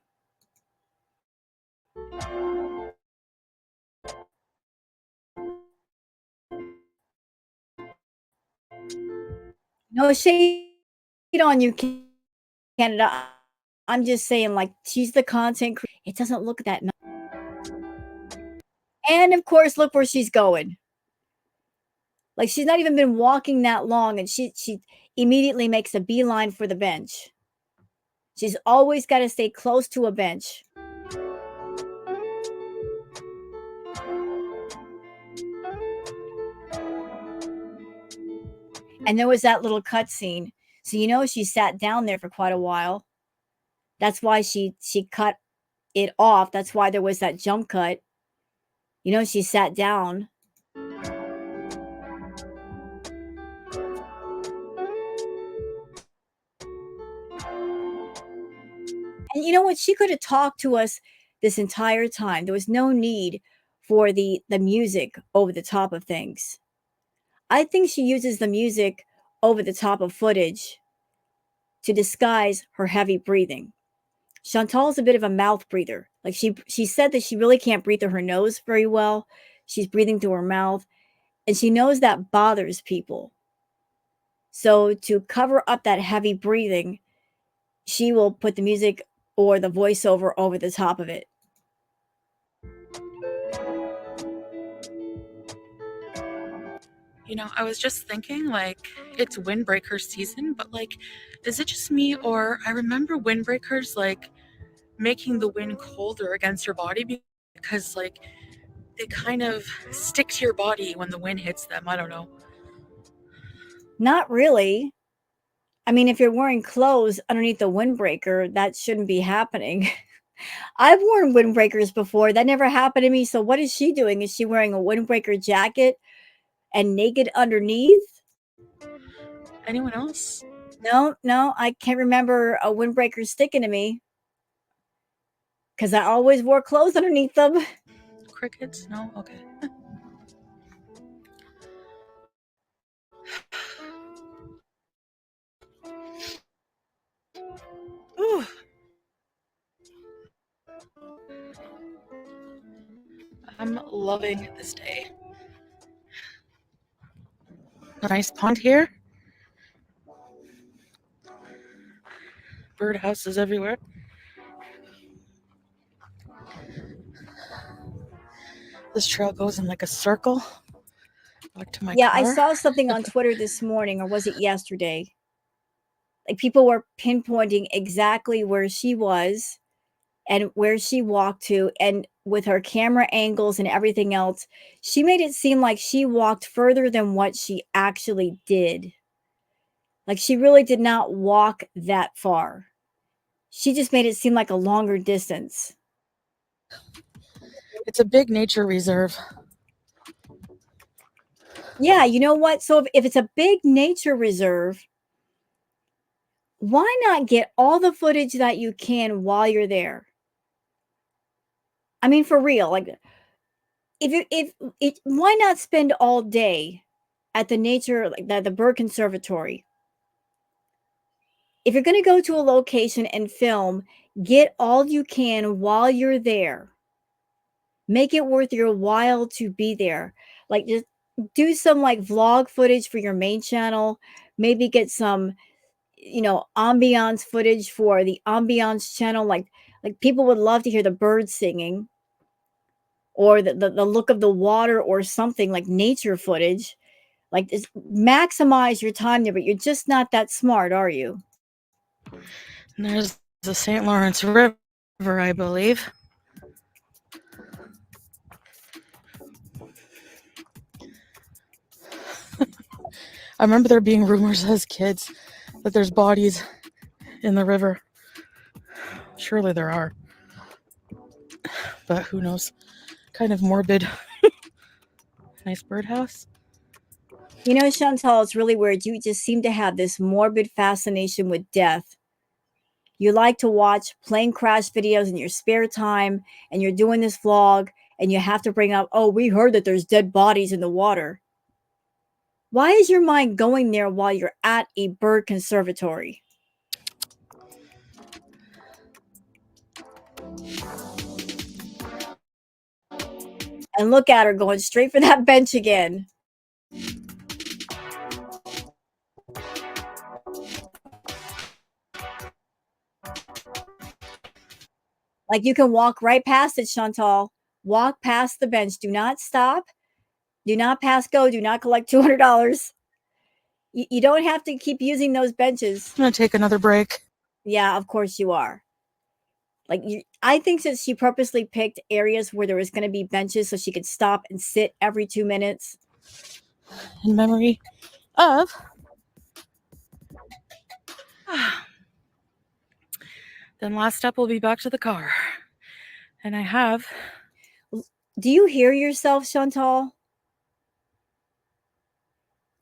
No shade on you, Canada. I'm just saying, like, she's the content creator. It doesn't look that nice. And of course, look where she's going. Like, she's not even been walking that long, and she immediately makes a beeline for the bench. She's always got to stay close to a bench. And there was that little cut scene. So you know she sat down there for quite a while. That's why she cut it off. That's why there was that jump cut. You know, she sat down. And you know what? She could have talked to us this entire time. There was no need for the music over the top of things. I think she uses the music over the top of footage to disguise her heavy breathing. Chantal is a bit of a mouth breather. Like she said that she really can't breathe through her nose very well. She's breathing through her mouth, and she knows that bothers people. So to cover up that heavy breathing, she will put the music or the voiceover over the top of it. You know, I was just thinking, like, it's windbreaker season, but, like, is it just me, or I remember windbreakers, like, making the wind colder against your body because, like, they kind of stick to your body when the wind hits them. I don't know. Not really. I mean, if you're wearing clothes underneath the windbreaker, that shouldn't be happening. I've worn windbreakers before. That never happened to me. So what is she doing? Is she wearing a windbreaker jacket and naked underneath? Anyone else? No, I can't remember a windbreaker sticking to me because I always wore clothes underneath them. Crickets? No? Okay. Ooh. I'm loving this day. A nice pond here. Birdhouses everywhere. This trail goes in like a circle back to my Yeah, car. I saw something on Twitter this morning, or was it yesterday? Like people were pinpointing exactly where she was and where she walked to, and with her camera angles and everything else, she made it seem like she walked further than what she actually did. Like she really did not walk that far. She just made it seem like a longer distance. It's a big nature reserve. Yeah, you know what? So if it's a big nature reserve, why not get all the footage that you can while you're there? I mean, for real, like if it, why not spend all day at the nature, like the bird conservatory? If you're going to go to a location and film, get all you can while you're there. Make it worth your while to be there. Like just do some like vlog footage for your main channel. Maybe get some, you know, ambiance footage for the ambiance channel. Like people would love to hear the birds singing or the look of the water or something like nature footage. Like just maximize your time there, but you're just not that smart, are you? And there's the St. Lawrence River, I believe. I remember there being rumors as kids that there's bodies in the river. Surely there are. But who knows? Kind of morbid. Nice birdhouse. You know, Chantal, it's really weird. You just seem to have this morbid fascination with death. You like to watch plane crash videos in your spare time, and you're doing this vlog, and you have to bring up, oh, we heard that there's dead bodies in the water. Why is your mind going there while you're at a bird conservatory? And look at her going straight for that bench again. Like you can walk right past it, Chantal. Walk past the bench. Do not stop. Do not pass go. Do not collect $200. You don't have to keep using those benches. I'm gonna take another break. Yeah, of course you are. Like I think that she purposely picked areas where there was going to be benches so she could stop and sit every 2 minutes. In memory of Then last step will be back to the car. And I have. Do you hear yourself, Chantal?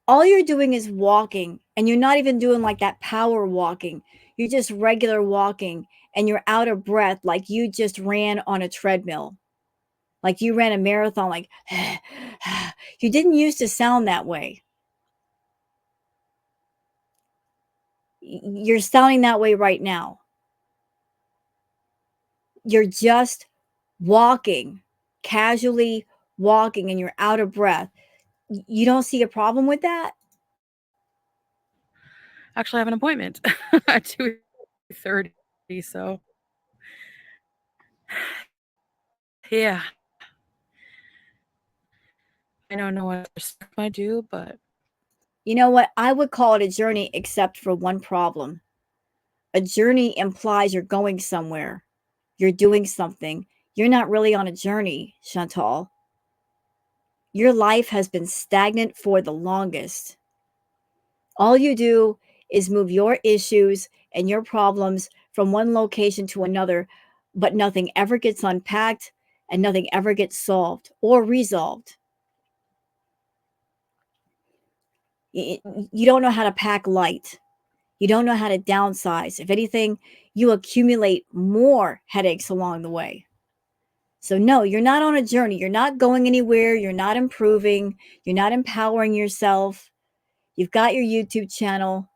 All you're doing is walking, and you're not even doing like that power walking. You're just regular walking, and you're out of breath like you just ran on a treadmill. Like you ran a marathon, like you didn't used to sound that way. You're sounding that way right now. You're just walking, casually walking, and you're out of breath. You don't see a problem with that? Actually, I have an appointment at 2:30, so yeah. I don't know what I do, but You know what? I would call it a journey, except for one problem. A journey implies you're going somewhere, you're doing something. You're not really on a journey, Chantal. Your life has been stagnant for the longest. All you do is move your issues and your problems from one location to another, but nothing ever gets unpacked and nothing ever gets solved or resolved. You don't know how to pack light. You don't know how to downsize. If anything, you accumulate more headaches along the way. So, no, you're not on a journey. You're not going anywhere. You're not improving. You're not empowering yourself. You've got your YouTube channel.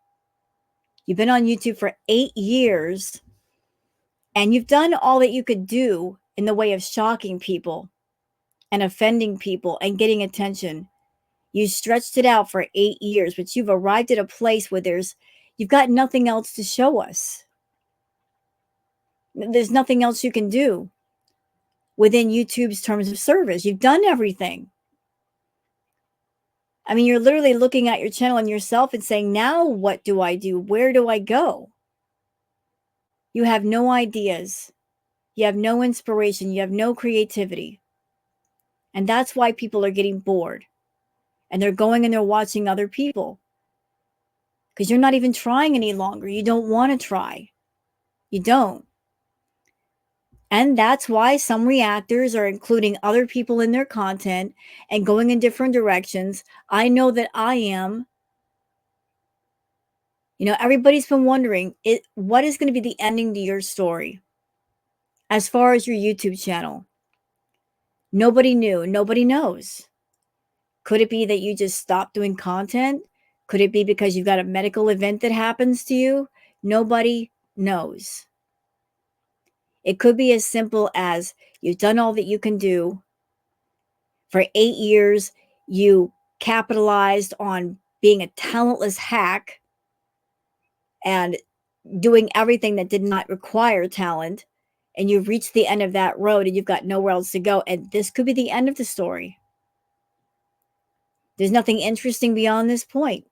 You've been on YouTube for 8 years, and you've done all that you could do in the way of shocking people and offending people and getting attention. You stretched it out for 8 years, but you've arrived at a place where you've got nothing else to show us. There's nothing else you can do within YouTube's terms of service. You've done everything. I mean, you're literally looking at your channel and yourself and saying, now what do I do? Where do I go? You have no ideas. You have no inspiration. You have no creativity. And that's why people are getting bored. And they're going and they're watching other people. Because you're not even trying any longer. You don't want to try. You don't. And that's why some reactors are including other people in their content and going in different directions. I know that I am. You know, everybody's been wondering what is going to be the ending to your story as far as your YouTube channel. Nobody knew. Nobody knows. Could it be that you just stopped doing content? Could it be because you've got a medical event that happens to you? Nobody knows. It could be as simple as you've done all that you can do. For 8 years, you capitalized on being a talentless hack and doing everything that did not require talent. And you've reached the end of that road and you've got nowhere else to go. And this could be the end of the story. There's nothing interesting beyond this point.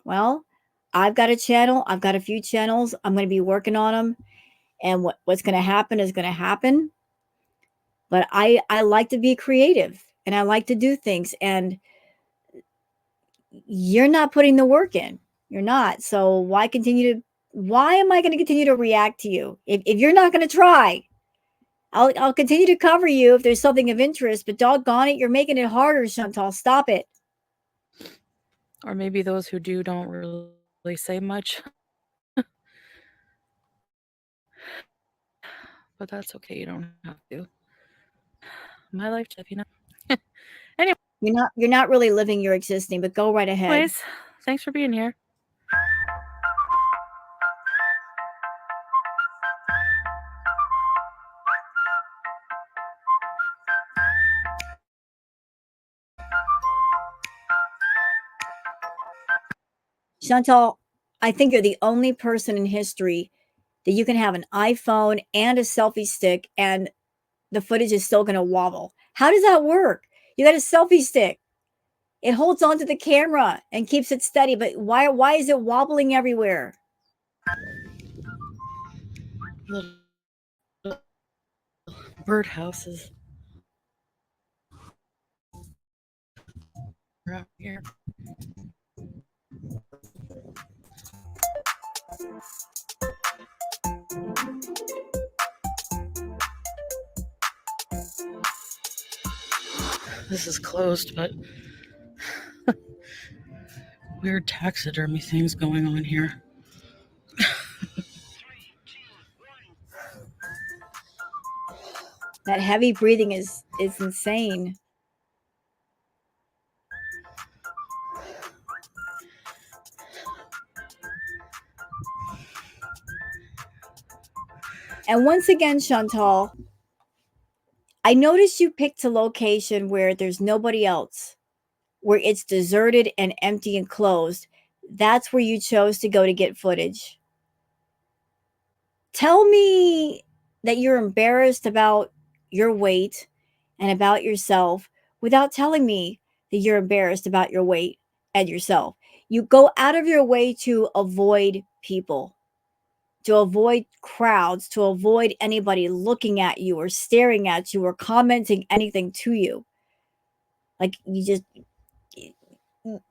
Well, I've got a channel. I've got a few channels. I'm going to be working on them. And what's going to happen is going to happen. But I like to be creative and I like to do things. And you're not putting the work in. You're not. So why am I going to continue to react to you? If you're not going to try, I'll continue to cover you if there's something of interest, but doggone it, you're making it harder, Chantal. Stop it. or maybe those who do don't really say much. But that's okay. You don't have to. My life, Jeff, you know. Anyway, You're not really living your existing, but go right ahead. anyways, thanks for being here. Chantal, I think you're the only person in history that you can have an iPhone and a selfie stick and the footage is still going to wobble. How does that work? You got a selfie stick. It holds onto the camera and keeps it steady, but why is it wobbling everywhere? Little birdhouses around here. This is closed, but weird taxidermy things going on here. That heavy breathing is insane. And once again, Chantal, I noticed you picked a location where there's nobody else, where it's deserted and empty and closed. That's where you chose to go to get footage. Tell me that you're embarrassed about your weight and about yourself without telling me that you're embarrassed about your weight and yourself. You go out of your way to avoid people, to avoid crowds, to avoid anybody looking at you or staring at you or commenting anything to you. Like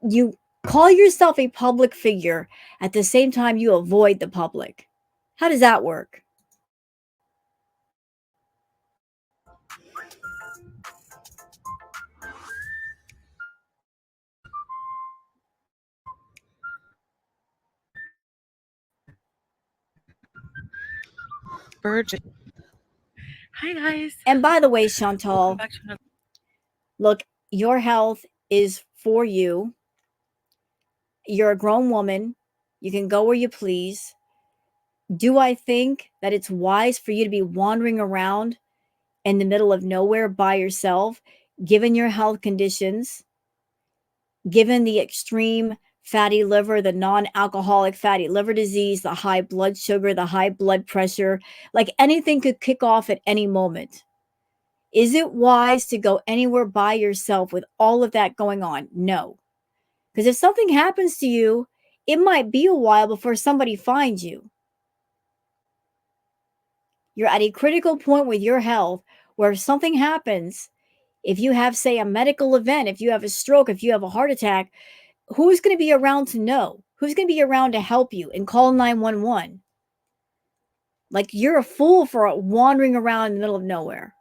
you call yourself a public figure at the same time you avoid the public. How does that work? Bird. Hi guys. And by the way, Welcome Chantal, back to another. look, your health is for you. You're a grown woman. You can go where you please. Do I think that it's wise for you to be wandering around in the middle of nowhere by yourself, given your health conditions, given the extreme fatty liver, the non alcoholic fatty liver disease, the high blood sugar, the high blood pressure? Like anything could kick off at any moment. Is it wise to go anywhere by yourself with all of that going on? No. Because if something happens to you, it might be a while before somebody finds you. You're at a critical point with your health where if something happens, if you have, say, a medical event, if you have a stroke, if you have a heart attack, who's going to be around to know? Who's going to be around to help you and call 911? Like you're a fool for wandering around in the middle of nowhere.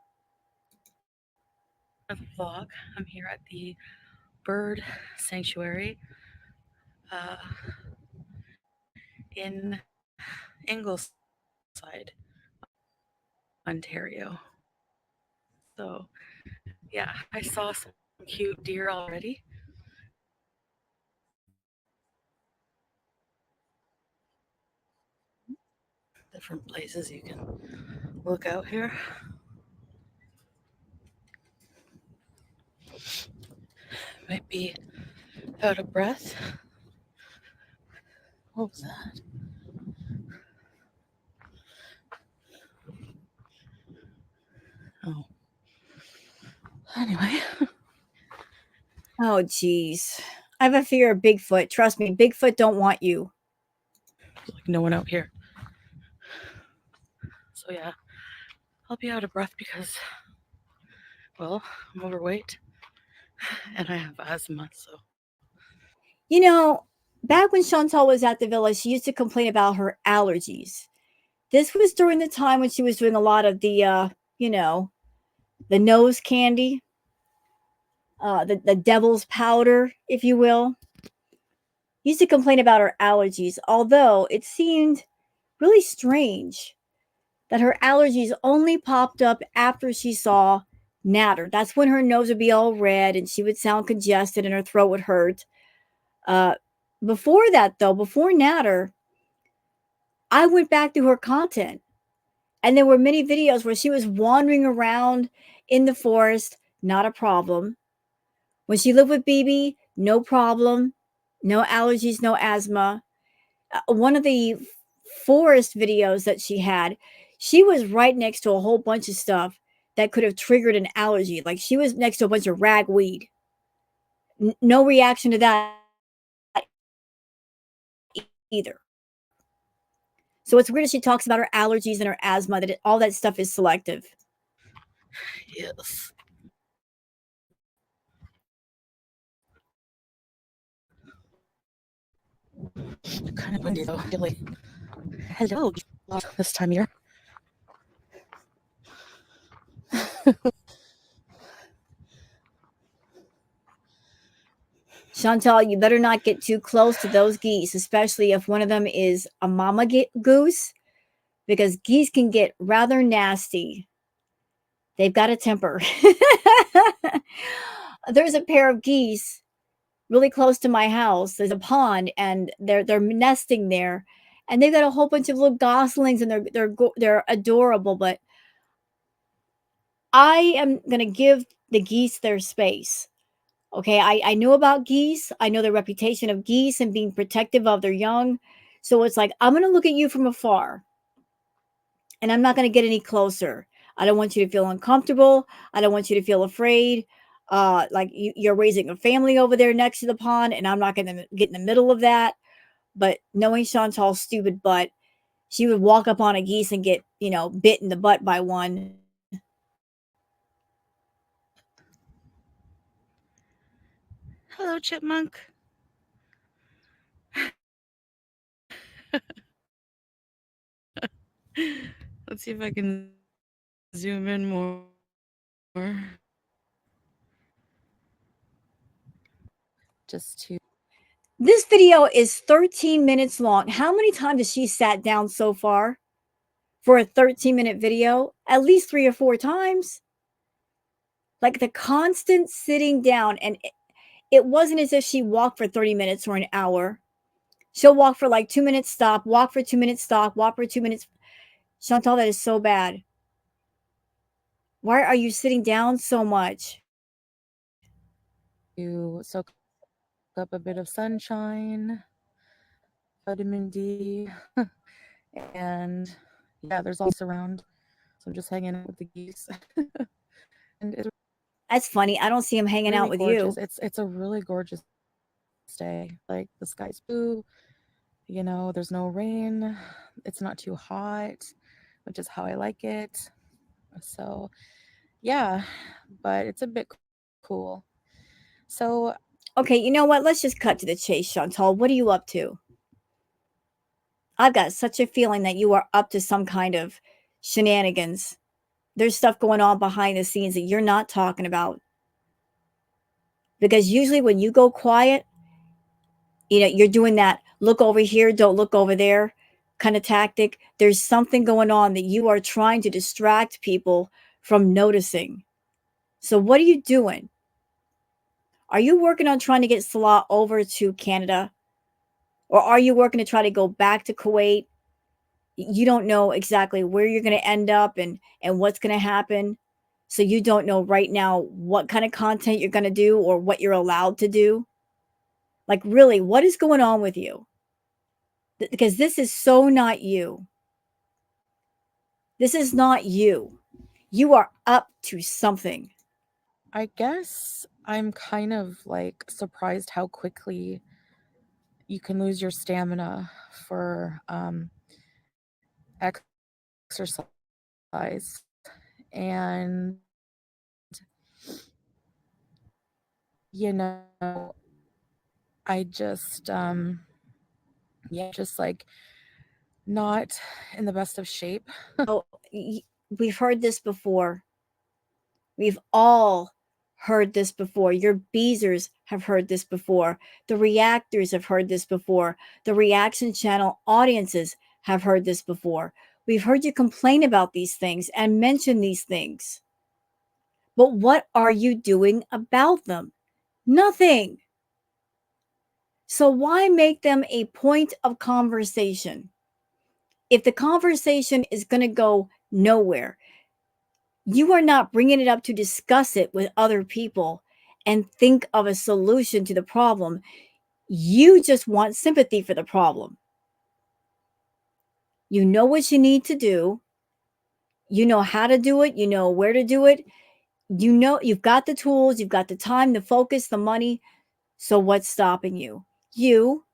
Vlog. I'm here at the bird sanctuary in Ingleside, Ontario. So, yeah, I saw some cute deer already. Different places you can look out here. Might be out of breath. What was that? Oh. Anyway. Oh, geez. I have a fear of Bigfoot. Trust me, Bigfoot don't want you. There's like no one out here. So yeah, I'll be out of breath because, well, I'm overweight and I have asthma, so. You know, back when Chantal was at the villa, she used to complain about her allergies. This was during the time when she was doing a lot of the, the nose candy, the devil's powder, if you will. Used to complain about her allergies, although it seemed really strange that her allergies only popped up after she saw Natter. That's when her nose would be all red and she would sound congested and her throat would hurt. Uh, Before that, though, before Natter, I went back to her content and there were many videos where she was wandering around in the forest, not a problem. When she lived with BB, no problem, no allergies, no asthma. One of the forest videos that she had, she was right next to a whole bunch of stuff that could have triggered an allergy. Like she was next to a bunch of ragweed. No reaction to that either. So it's weird that she talks about her allergies and her asthma, that all that stuff is selective. Yes. Kind of windy though, really. Hello, this time of year. Chantal, you better not get too close to those geese, especially if one of them is a mama goose, because geese can get rather nasty. They've got a temper. There's a pair of geese really close to my house. There's a pond, and they're nesting there, and they've got a whole bunch of little goslings, and they're adorable. But I am gonna give the geese their space. Okay, I know about geese. I know the reputation of geese and being protective of their young. So it's like, I'm going to look at you from afar and I'm not going to get any closer. I don't want you to feel uncomfortable. I don't want you to feel afraid. Like you're raising a family over there next to the pond, and I'm not going to get in the middle of that. But knowing Chantal's stupid butt, she would walk up on a geese and get, bit in the butt by one. Hello, chipmunk. Let's see if I can zoom in more. Just to This video is 13 minutes long. How many times has she sat down so far for a 13-minute video? At least 3 or 4 times. Like the constant sitting down. And it wasn't as if she walked for 30 minutes or an hour. She'll walk for like 2 minutes, stop, walk for 2 minutes, stop, walk for 2 minutes. Chantal, that is so bad. Why are you sitting down so much? soak up a bit of sunshine, vitamin D, and yeah, there's also around. So I'm just hanging out with the geese. And it's That's funny. I don't see him hanging out really with gorgeous. you. It's a really gorgeous day. Like the sky's blue, there's no rain. It's not too hot, which is how I like it. So, yeah, but it's a bit cool. So, Okay, you know what? Let's just cut to the chase, Chantal. What are you up to? I've got such a feeling that you are up to some kind of shenanigans. There's stuff going on behind the scenes that you're not talking about. Because usually when you go quiet, you're doing that look over here, don't look over there kind of tactic. There's something going on that you are trying to distract people from noticing. So what are you doing? Are you working on trying to get Salah over to Canada? Or are you working to try to go back to Kuwait? You don't know exactly where you're going to end up and what's going to happen. So you don't know right now what kind of content you're going to do or what you're allowed to do. Like, really, what is going on with you? Because this is so not you. This is not you. You are up to something. I guess I'm kind of like surprised how quickly you can lose your stamina for exercise. And, I just, just like not in the best of shape. Oh, we've heard this before. We've all heard this before. Your beezers have heard this before. The reactors have heard this before. The reaction channel audiences have heard this before. We've heard you complain about these things and mention these things. But what are you doing about them? Nothing. So why make them a point of conversation? If the conversation is going to go nowhere, you are not bringing it up to discuss it with other people and think of a solution to the problem. You just want sympathy for the problem. You know what you need to do. You know how to do it. You know where to do it. You know you've got the tools, you've got the time, the focus, the money. So what's stopping you? You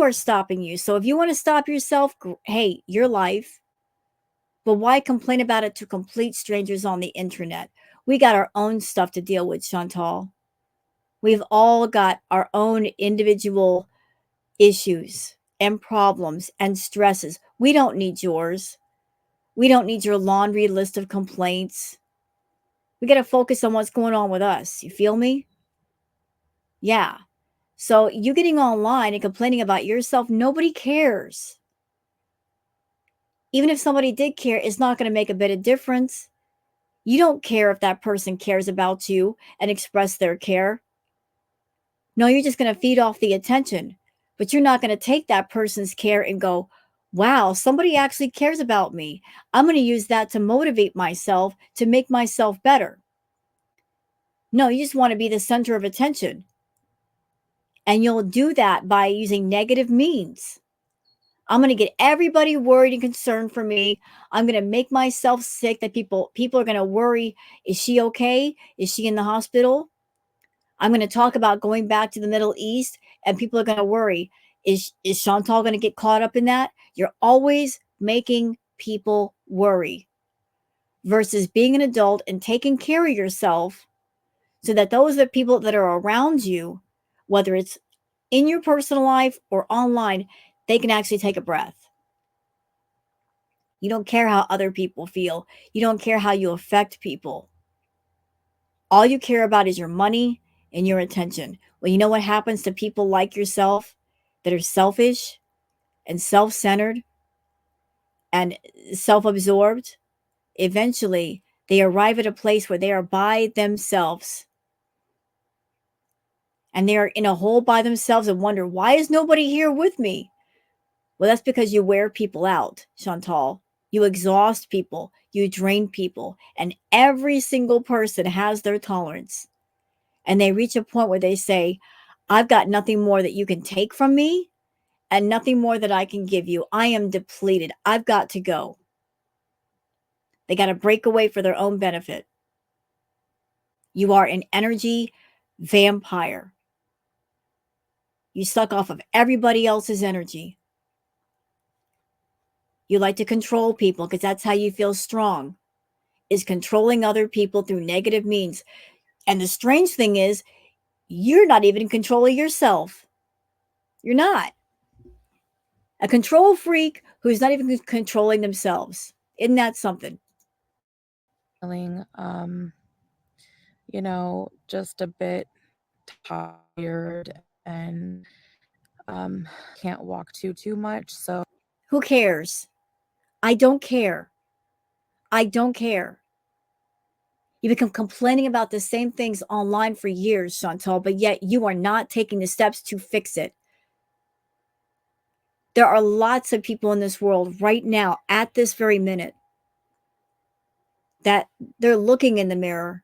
are stopping you. So if you want to stop yourself, hey, your life. But why complain about it to complete strangers on the internet? We got our own stuff to deal with, Chantal. We've all got our own individual issues and problems and stresses. We don't need yours. We don't need your laundry list of complaints. We got to focus on what's going on with us. You feel me? Yeah. So you getting online and complaining about yourself, nobody cares. Even if somebody did care, it's not going to make a bit of difference. You don't care if that person cares about you and express their care. No, you're just going to feed off the attention, but you're not going to take that person's care and go, wow, somebody actually cares about me. I'm going to use that to motivate myself, to make myself better. No, you just want to be the center of attention. And you'll do that by using negative means. I'm going to get everybody worried and concerned for me. I'm going to make myself sick that people are going to worry. Is she okay? Is she in the hospital? I'm going to talk about going back to the Middle East and people are going to worry. Is Chantal going to get caught up in that? You're always making people worry versus being an adult and taking care of yourself so that those are people that are around you, whether it's in your personal life or online, they can actually take a breath. You don't care how other people feel. You don't care how you affect people. All you care about is your money and your attention. Well, you know what happens to people like yourself that are selfish and self-centered and self-absorbed? Eventually, they arrive at a place where they are by themselves. And they are in a hole by themselves and wonder, why is nobody here with me? Well, that's because you wear people out, Chantal. You exhaust people, you drain people, and every single person has their tolerance. And they reach a point where they say, I've got nothing more that you can take from me and nothing more that I can give you. I am depleted. I've got to go. They got to break away for their own benefit. You are an energy vampire. You suck off of everybody else's energy. You like to control people because that's how you feel strong, is controlling other people through negative means. And the strange thing is, you're not even in control of yourself. You're not. A control freak who's not even controlling themselves. Isn't that something? Feeling, just a bit tired and can't walk too much. So Who cares? I don't care. I don't care. You become complaining about the same things online for years, Chantal, but yet you are not taking the steps to fix it. There are lots of people in this world right now, at this very minute, that they're looking in the mirror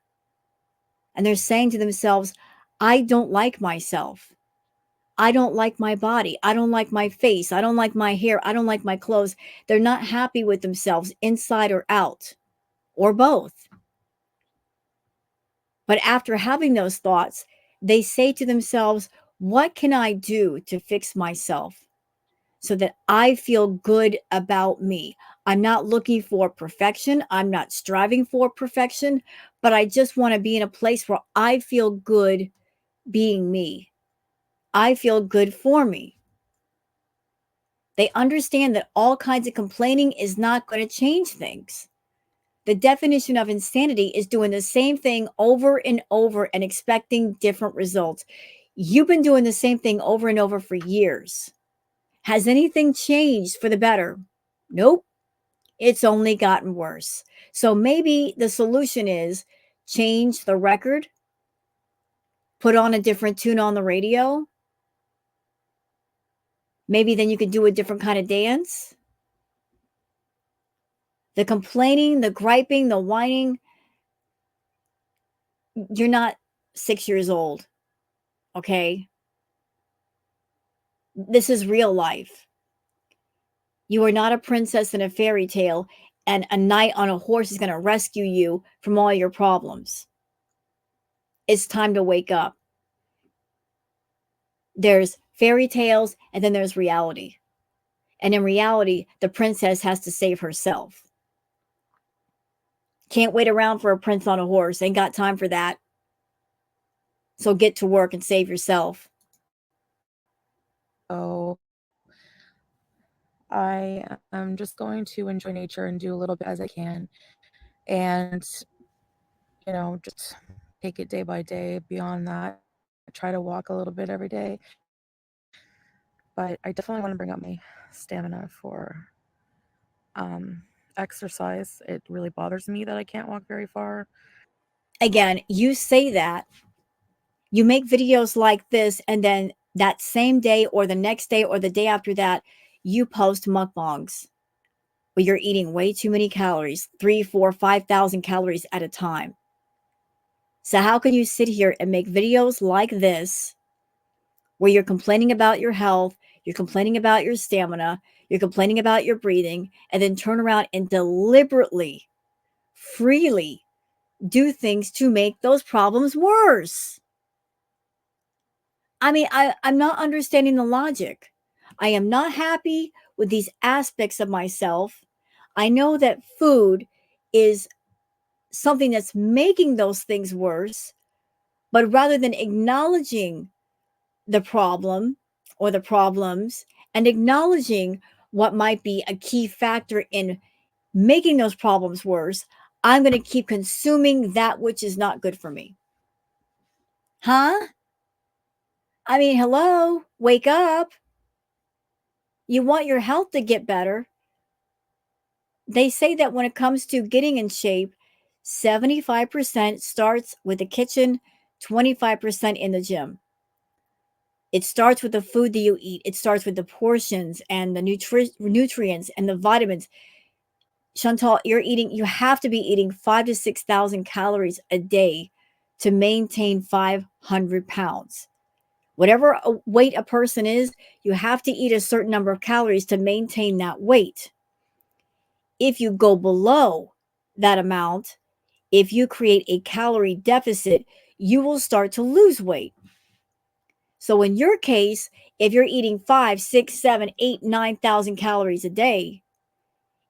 and they're saying to themselves, I don't like myself. I don't like my body. I don't like my face. I don't like my hair. I don't like my clothes. They're not happy with themselves inside or out, or both. But after having those thoughts, they say to themselves, what can I do to fix myself so that I feel good about me? I'm not looking for perfection. I'm not striving for perfection, but I just want to be in a place where I feel good being me. I feel good for me. They understand that all kinds of complaining is not going to change things. The definition of insanity is doing the same thing over and over and expecting different results. You've been doing the same thing over and over for years. Has anything changed for the better? Nope. It's only gotten worse. So maybe the solution is change the record, put on a different tune on the radio. Maybe then you could do a different kind of dance. The complaining, the griping, the whining, you're not 6 years old, okay? This is real life. You are not a princess in a fairy tale, and a knight on a horse is going to rescue you from all your problems. It's time to wake up. There's fairy tales, and then there's reality. And in reality, the princess has to save herself. Can't wait around for a prince on a horse. Ain't got time for that. So get to work and save yourself. so I am just going to enjoy nature and do a little bit as I can. And, just take it day by day. Beyond that, try to walk a little bit every day. But I definitely want to bring up my stamina for exercise. It really bothers me that I can't walk very far. Again, you say that, you make videos like this, and then that same day or the next day or the day after that, you post mukbangs where you're eating way too many calories, 3, 4, 5,000 calories at a time. So how can you sit here and make videos like this where you're complaining about your health, you're complaining about your stamina, you're complaining about your breathing, and then turn around and deliberately, freely do things to make those problems worse? I mean, I'm not understanding the logic. I am not happy with these aspects of myself. I know that food is something that's making those things worse, but rather than acknowledging the problem or the problems and acknowledging what might be a key factor in making those problems worse, I'm going to keep consuming that which is not good for me. Huh? I mean, hello, wake up. You want your health to get better. They say that when it comes to getting in shape, 75% starts with the kitchen, 25% in the gym. It starts with the food that you eat. It starts with the portions and the nutrients and the vitamins. Chantal, you have to be eating 5 to 6,000 calories a day to maintain 500 pounds. Whatever weight a person is, you have to eat a certain number of calories to maintain that weight. If you go below that amount, if you create a calorie deficit, you will start to lose weight. So in your case, if you're eating 5, 6, 7, 8, 9,000 calories a day,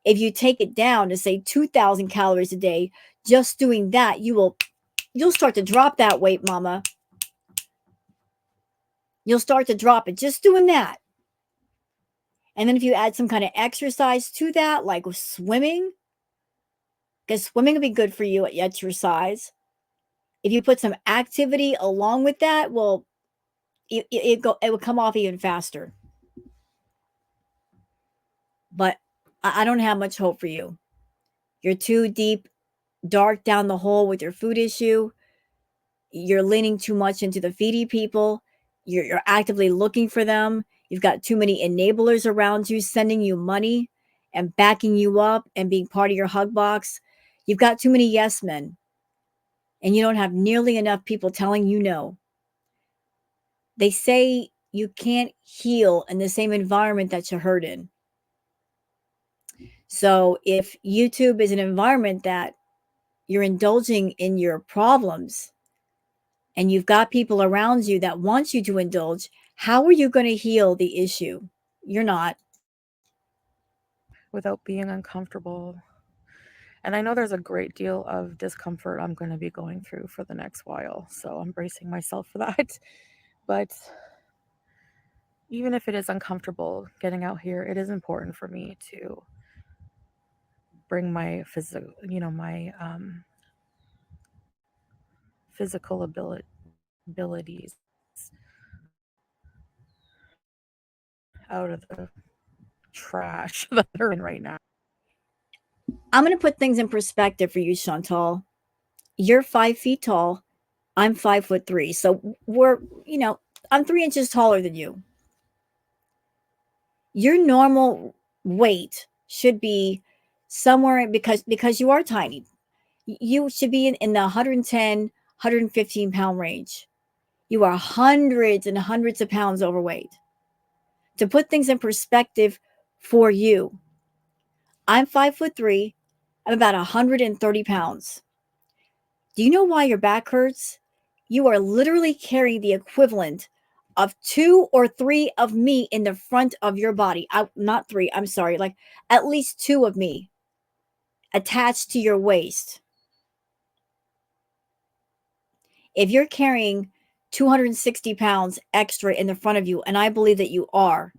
if you take it down to say 2,000 calories a day, just doing that, you'll start to drop that weight, mama. You'll start to drop it just doing that. And then if you add some kind of exercise to that, like swimming, because swimming will be good for you at your size. If you put some activity along with that, well, it will come off even faster. But I don't have much hope for you. You're too deep, dark down the hole with your food issue. You're leaning too much into the FOODIE people. You're actively looking for them. You've got too many enablers around you sending you money and backing you up and being part of your hug box. You've got too many yes men, and you don't have nearly enough people telling you no. They say you can't heal in the same environment that you hurt in. So if YouTube is an environment that you're indulging in your problems and you've got people around you that want you to indulge, how are you going to heal the issue? You're not. Without being uncomfortable. And I know there's a great deal of discomfort I'm going to be going through for the next while. So I'm bracing myself for that. But even if it is uncomfortable getting out here, it is important for me to bring my physical abilities out of the trash that they're in right now. I'm going to put things in perspective for you, Chantal. You're 5 feet tall. I'm 5'3". So I'm 3 inches taller than you. Your normal weight should be somewhere, because you are tiny. You should be in the 110, 115 pound range. You are hundreds and hundreds of pounds overweight. To put things in perspective for you, I'm 5'3". I'm about 130 pounds. Do you know why your back hurts? You are literally carrying the equivalent of 2 or 3 of me in the front of your body. Not 3, I'm sorry, like at least 2 of me attached to your waist. If you're carrying 260 pounds extra in the front of you, and I believe that you are,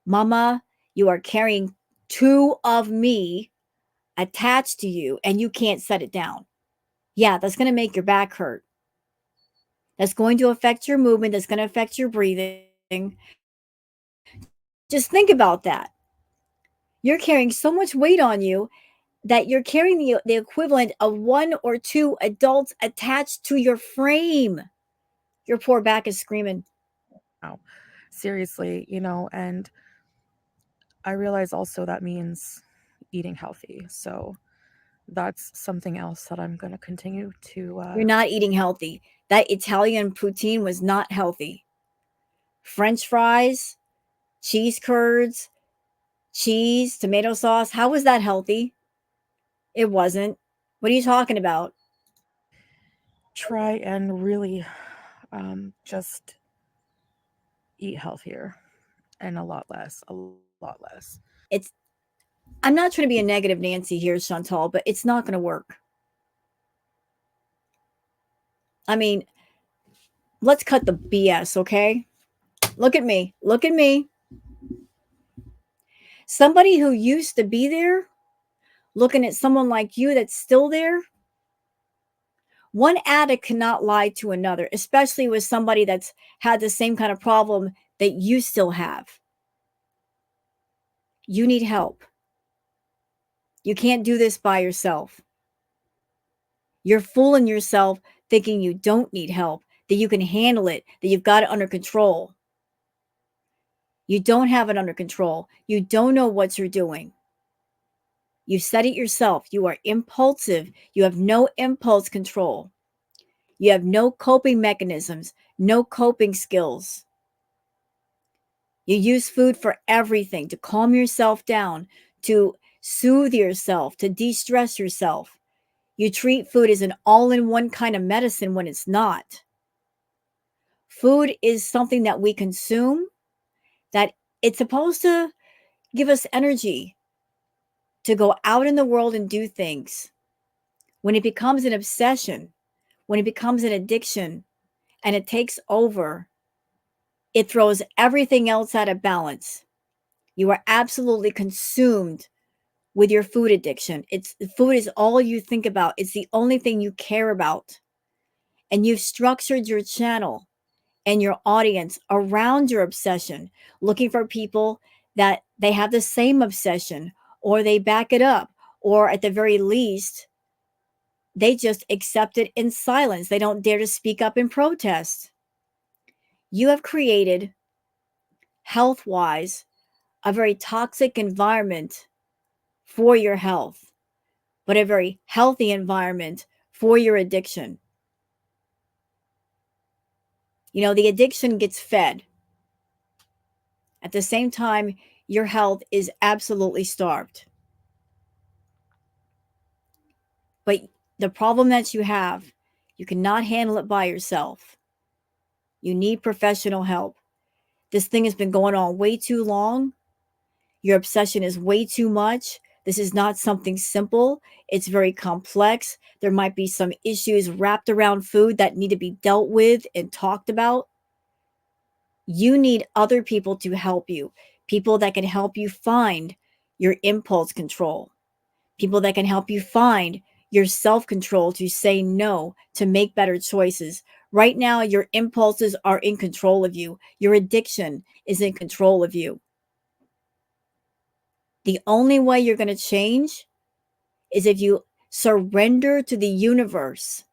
mama, You are carrying two of me attached to you and you can't set it down. Yeah, that's going to make your back hurt. That's going to affect your movement. That's going to affect your breathing. Just think about that. You're carrying so much weight on you that you're carrying the equivalent of one or two adults attached to your frame. Your poor back is screaming. Wow. Seriously, and I realize also that means eating healthy. So that's something else that I'm going to continue to. You're not eating healthy. That Italian poutine was not healthy. French fries, cheese curds, cheese, tomato sauce. How was that healthy? It wasn't. What are you talking about? Try and really just eat healthier and a lot less. It's I'm not trying to be a negative Nancy here, Chantal, but it's not going to work. I mean, let's cut the BS, okay? Look at me. Look at me. Somebody who used to be there, looking at someone like you that's still there. One addict cannot lie to another, especially with somebody that's had the same kind of problem that you still have. You need help. You can't do this by yourself. You're fooling yourself thinking you don't need help, that you can handle it, that you've got it under control. You don't have it under control. You don't know what you're doing. You said it yourself. You are impulsive. You have no impulse control. You have no coping mechanisms, no coping skills. You use food for everything, to calm yourself down, to soothe yourself, to de-stress yourself. You treat food as an all-in-one kind of medicine when it's not. Food is something that we consume, that it's supposed to give us energy to go out in the world and do things. When it becomes an obsession, when it becomes an addiction and it takes over, it throws everything else out of balance. You are absolutely consumed with your food addiction. Food is all you think about. It's the only thing you care about. And you've structured your channel and your audience around your obsession, looking for people that they have the same obsession, or they back it up, or at the very least, they just accept it in silence. They don't dare to speak up and protest. You have created, health wise, a very toxic environment for your health, but a very healthy environment for your addiction. The addiction gets fed. At the same time, your health is absolutely starved. But the problem that you have, you cannot handle it by yourself. You need professional help. This thing has been going on way too long. Your obsession is way too much. This is not something simple. It's very complex. There might be some issues wrapped around food that need to be dealt with and talked about. You need other people to help you, people that can help you find your impulse control, people that can help you find your self control to say no, to make better choices. Right now, your impulses are in control of you. Your addiction is in control of you. The only way you're going to change is if you surrender to the universe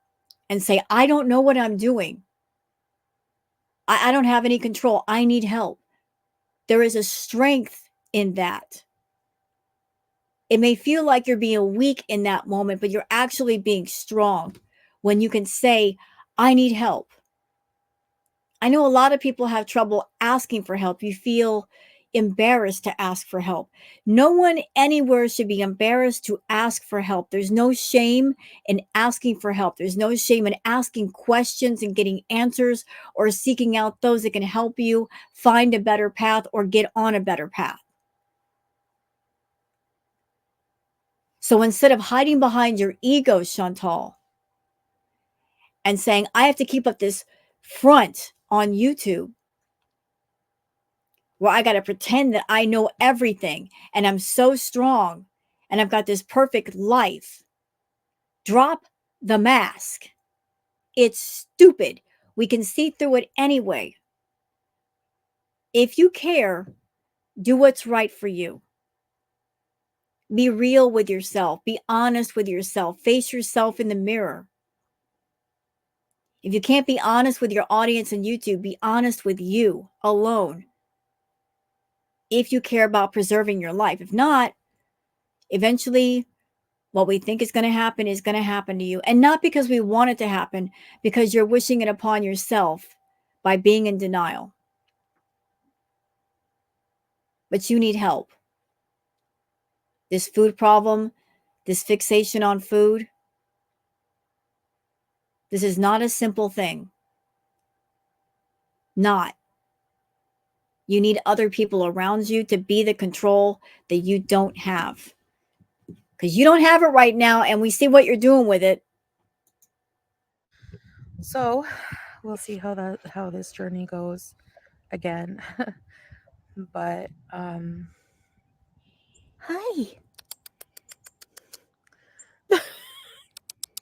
and say, I don't know what I'm doing. I don't have any control. I need help. There is a strength in that. It may feel like you're being weak in that moment, but you're actually being strong when you can say, I need help. I know a lot of people have trouble asking for help. You feel embarrassed to ask for help. No one anywhere should be embarrassed to ask for help. There's no shame in asking for help. There's no shame in asking questions and getting answers, or seeking out those that can help you find a better path or get on a better path. So instead of hiding behind your ego, Chantal, and saying, I have to keep up this front on YouTube, where I got to pretend that I know everything and I'm so strong and I've got this perfect life. Drop the mask. It's stupid. We can see through it anyway. If you care, do what's right for you. Be real with yourself. Be honest with yourself. Face yourself in the mirror. If you can't be honest with your audience on YouTube, be honest with you alone. If you care about preserving your life. If not, eventually what we think is going to happen to you. And not because we want it to happen, because you're wishing it upon yourself by being in denial. But you need help. This food problem, this fixation on food, this is not a simple thing. Not. You need other people around you to be the control that you don't have. Because you don't have it right now, and we see what you're doing with it. So we'll see how this journey goes again. But hi.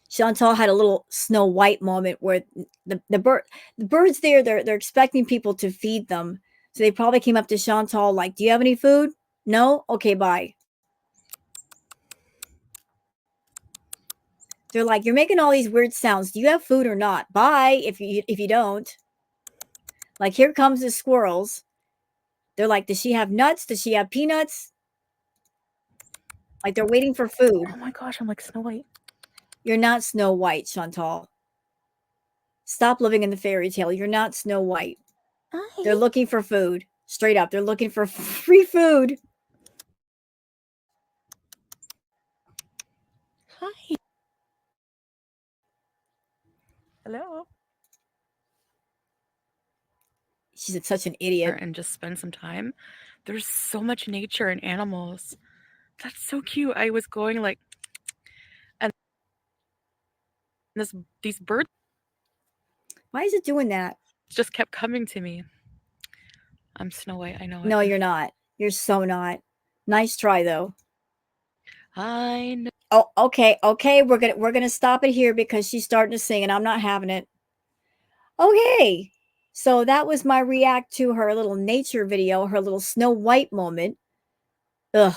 Chantal had a little Snow White moment where the birds there, they're expecting people to feed them. So they probably came up to Chantal like, "Do you have any food? No? Okay, bye." They're like, "You're making all these weird sounds. Do you have food or not? Bye if you don't." Like, here comes the squirrels. They're like, "Does she have nuts? Does she have peanuts?" Like, they're waiting for food. Oh my gosh, I'm like Snow White. You're not Snow White, Chantal. Stop living in the fairy tale. You're not Snow White. Hi. They're looking for food. Straight up. They're looking for free food. Hi. Hello. She's such an idiot. And just spend some time. There's so much nature and animals. That's so cute. I was going like, and these birds Why is it doing that? just kept coming to me. I'm Snow White, I know it. No, you're not. You're so not. Nice try though. I know. Oh, okay. We're gonna stop it here because she's starting to sing and I'm not having it. Okay. So that was my react to her little nature video, her little Snow White moment. Ugh.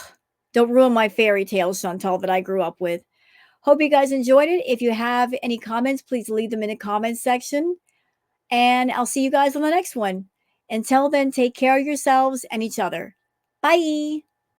Don't ruin my fairy tales, Chantal, that I grew up with. Hope you guys enjoyed it. If you have any comments, please leave them in the comments section. And I'll see you guys on the next one. Until then, take care of yourselves and each other. Bye.